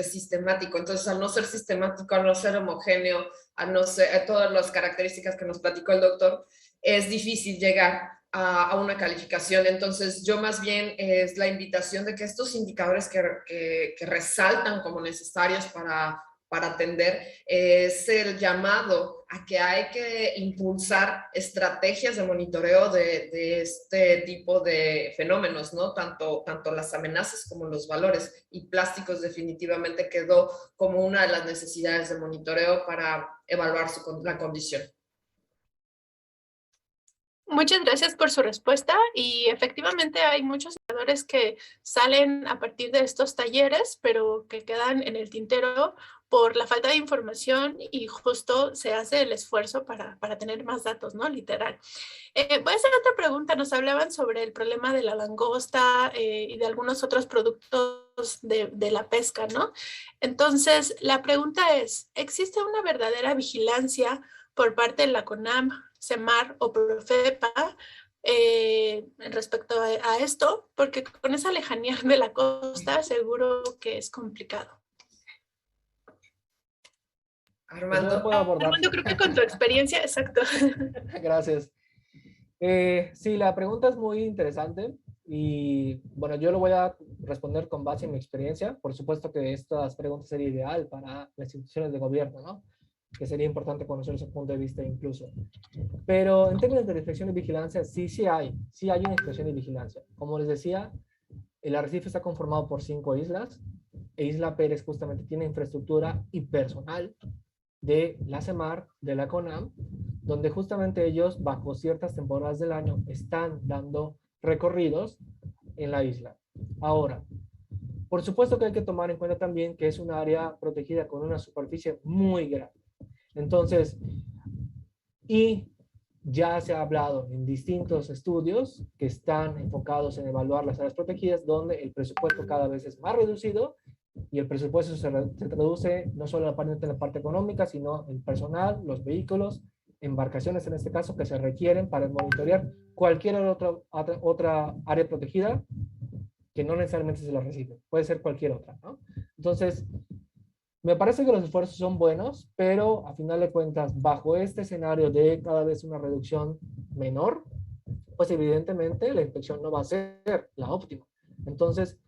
sistemático. Entonces, al no ser sistemático, al no ser homogéneo, al no ser todas las características que nos platicó el doctor, es difícil llegar a una calificación. Entonces, yo más bien es la invitación de que estos indicadores que resaltan como necesarios para atender, es el llamado a que hay que impulsar estrategias de monitoreo de este tipo de fenómenos, ¿no? Tanto las amenazas como los valores. Y plásticos definitivamente quedó como una de las necesidades de monitoreo para evaluar la condición. Muchas gracias por su respuesta y efectivamente hay muchos indicadores que salen a partir de estos talleres, pero que quedan en el tintero por la falta de información y justo se hace el esfuerzo para tener más datos, ¿no? Literal. Voy a hacer otra pregunta. Nos hablaban sobre el problema de la langosta y de algunos otros productos de la pesca, ¿no? Entonces, la pregunta es, ¿existe una verdadera vigilancia por parte de la CONAM, CEMAR o Profepa respecto a esto? Porque con esa lejanía de la costa seguro que es complicado. Armando. Armando, creo que con tu experiencia, exacto. Gracias. Sí, la pregunta es muy interesante y bueno, yo lo voy a responder con base en mi experiencia. Por supuesto que estas preguntas serían ideal para las instituciones de gobierno, ¿no? Que sería importante conocer su punto de vista incluso. Pero en términos de inspección y vigilancia, sí hay una inspección y vigilancia. Como les decía, el arrecife está conformado por 5 islas e Isla Pérez justamente tiene infraestructura y personal de la CEMAR, de la CONAM, donde justamente ellos, bajo ciertas temporadas del año, están dando recorridos en la isla. Ahora, por supuesto que hay que tomar en cuenta también que es un área protegida con una superficie muy grande. Entonces, y ya se ha hablado en distintos estudios que están enfocados en evaluar las áreas protegidas, donde el presupuesto cada vez es más reducido y el presupuesto se traduce no solo en la parte económica, sino el personal, los vehículos, embarcaciones en este caso, que se requieren para monitorear cualquier otra área protegida que no necesariamente se la recibe. Puede ser cualquier otra, ¿no? Entonces, me parece que los esfuerzos son buenos, pero a final de cuentas, bajo este escenario de cada vez una reducción menor, pues evidentemente la inspección no va a ser la óptima. Entonces,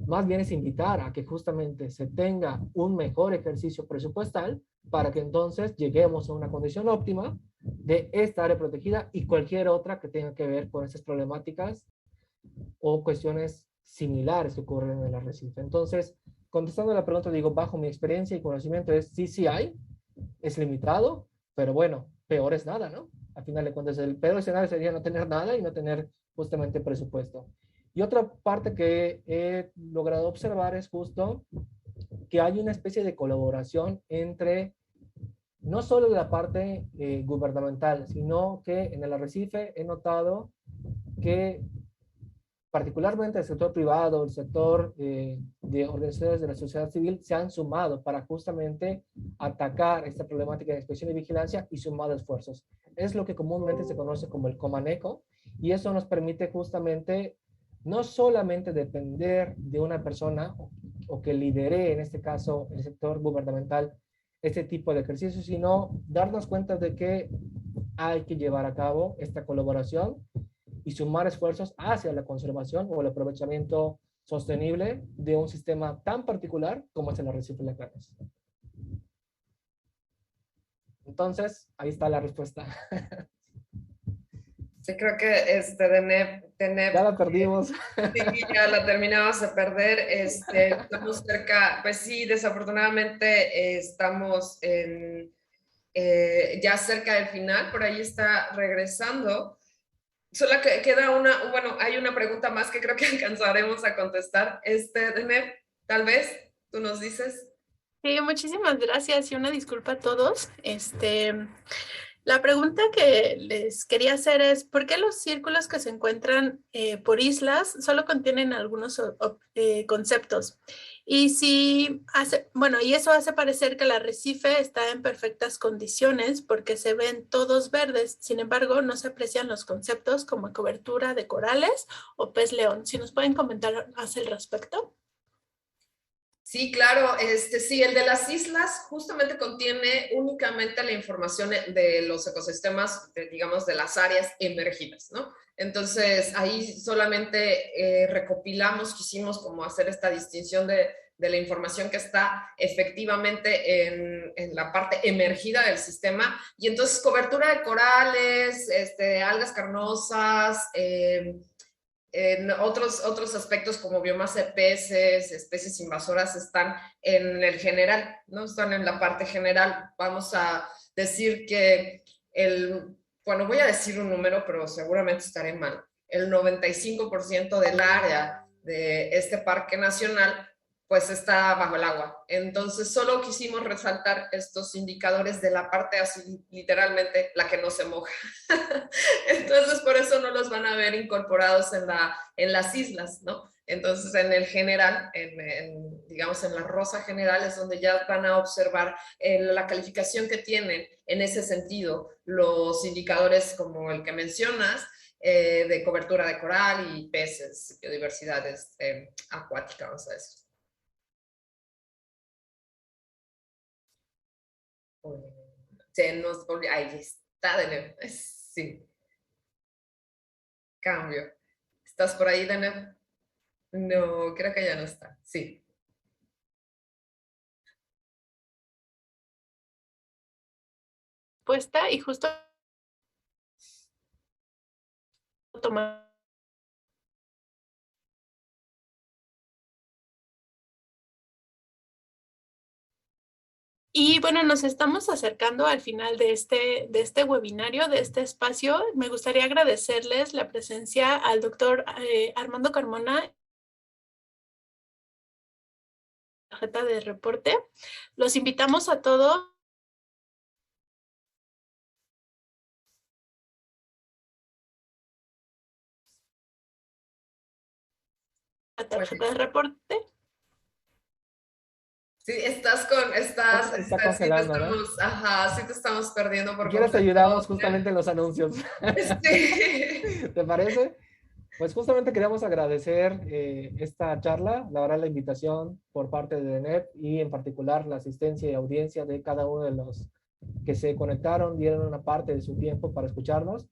más bien es invitar a que justamente se tenga un mejor ejercicio presupuestal para que entonces lleguemos a una condición óptima de esta área protegida y cualquier otra que tenga que ver con estas problemáticas o cuestiones similares que ocurren en el arrecife. Entonces, contestando la pregunta, digo, bajo mi experiencia y conocimiento sí hay, es limitado, pero bueno, peor es nada, ¿no? A final de cuentas, el peor escenario sería no tener nada y no tener justamente presupuesto. Y otra parte que he logrado observar es justo que hay una especie de colaboración entre no solo de la parte gubernamental, sino que en el arrecife he notado que particularmente el sector privado, el sector de organizaciones de la sociedad civil se han sumado para justamente atacar esta problemática de inspección y vigilancia y sumado esfuerzos. Es lo que comúnmente se conoce como el Comaneco, y eso nos permite justamente no solamente depender de una persona o que lidere, en este caso, el sector gubernamental, este tipo de ejercicios, sino darnos cuenta de que hay que llevar a cabo esta colaboración y sumar esfuerzos hacia la conservación o el aprovechamiento sostenible de un sistema tan particular como es el arrecife de Lacanes. Entonces, ahí está la respuesta. Sí, creo que Deneb, Ya la perdimos. sí, ya la terminamos de perder. Estamos cerca, pues sí, desafortunadamente estamos ya cerca del final, por ahí está regresando. Solo que queda bueno, hay una pregunta más que creo que alcanzaremos a contestar. Deneb, tal vez tú nos dices. Sí, muchísimas gracias y una disculpa a todos. La pregunta que les quería hacer es, ¿por qué los círculos que se encuentran por islas solo contienen algunos conceptos? Y y eso hace parecer que el arrecife está en perfectas condiciones porque se ven todos verdes, sin embargo, no se aprecian los conceptos como cobertura de corales o pez león. Si nos pueden comentar más al respecto. Sí, claro, sí, el de las islas justamente contiene únicamente la información de los ecosistemas, digamos, de las áreas emergidas, ¿no? Entonces, ahí solamente recopilamos, quisimos como hacer esta distinción de la información que está efectivamente en la parte emergida del sistema, y entonces cobertura de corales, algas carnosas, en otros aspectos como biomasa de peces, especies invasoras están en el general, ¿no? Están en la parte general. Vamos a decir que bueno, voy a decir un número, pero seguramente estaré mal. El 95% del área de este parque nacional pues está bajo el agua. Entonces solo quisimos resaltar estos indicadores de la parte así, literalmente la que no se moja. Entonces por eso no los van a ver incorporados en las islas, ¿no? Entonces en el general, digamos en la rosa general es donde ya van a observar la calificación que tienen en ese sentido los indicadores como el que mencionas, de cobertura de coral y peces, biodiversidad acuática, vamos a decir. Se nos volvió, ahí está Deneb, sí, cambio. ¿Estás por ahí, Deneb? No, creo que ya no está, sí. Puesta y justo tomar. Y bueno, nos estamos acercando al final de este webinario, de este espacio. Me gustaría agradecerles la presencia al doctor Armando Carmona, tarjeta de reporte. Los invitamos a todos a tarjeta de reporte. Sí, está congelando, ¿no? Ajá, sí te estamos perdiendo por Si quieres te ayudamos justamente en los anuncios. Sí. ¿Te parece? Pues justamente queríamos agradecer esta charla, la verdad la invitación por parte de Deneb y en particular la asistencia y audiencia de cada uno de los que se conectaron, dieron una parte de su tiempo para escucharnos.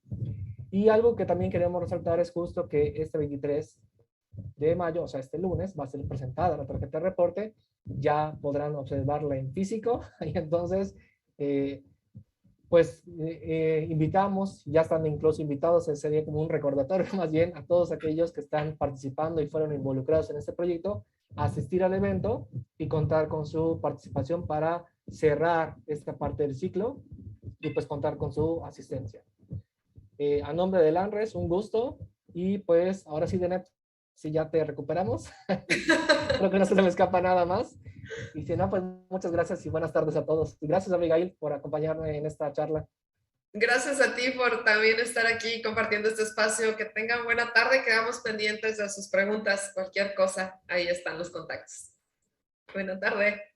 Y algo que también queremos resaltar es justo que este 23 de mayo, o sea, este lunes, va a ser presentada la tarjeta de reporte, ya podrán observarla en físico, y entonces, invitamos, ya están incluso invitados, sería como un recordatorio más bien a todos aquellos que están participando y fueron involucrados en este proyecto, a asistir al evento y contar con su participación para cerrar esta parte del ciclo y pues contar con su asistencia. A nombre del ANRES, un gusto, y pues ahora sí, Deneb, si ya te recuperamos, creo que no se me escapa nada más. Y si no, pues muchas gracias y buenas tardes a todos. Y gracias, Abigail, por acompañarme en esta charla. Gracias a ti por también estar aquí compartiendo este espacio. Que tengan buena tarde. Quedamos pendientes de sus preguntas, cualquier cosa. Ahí están los contactos. Buena tarde.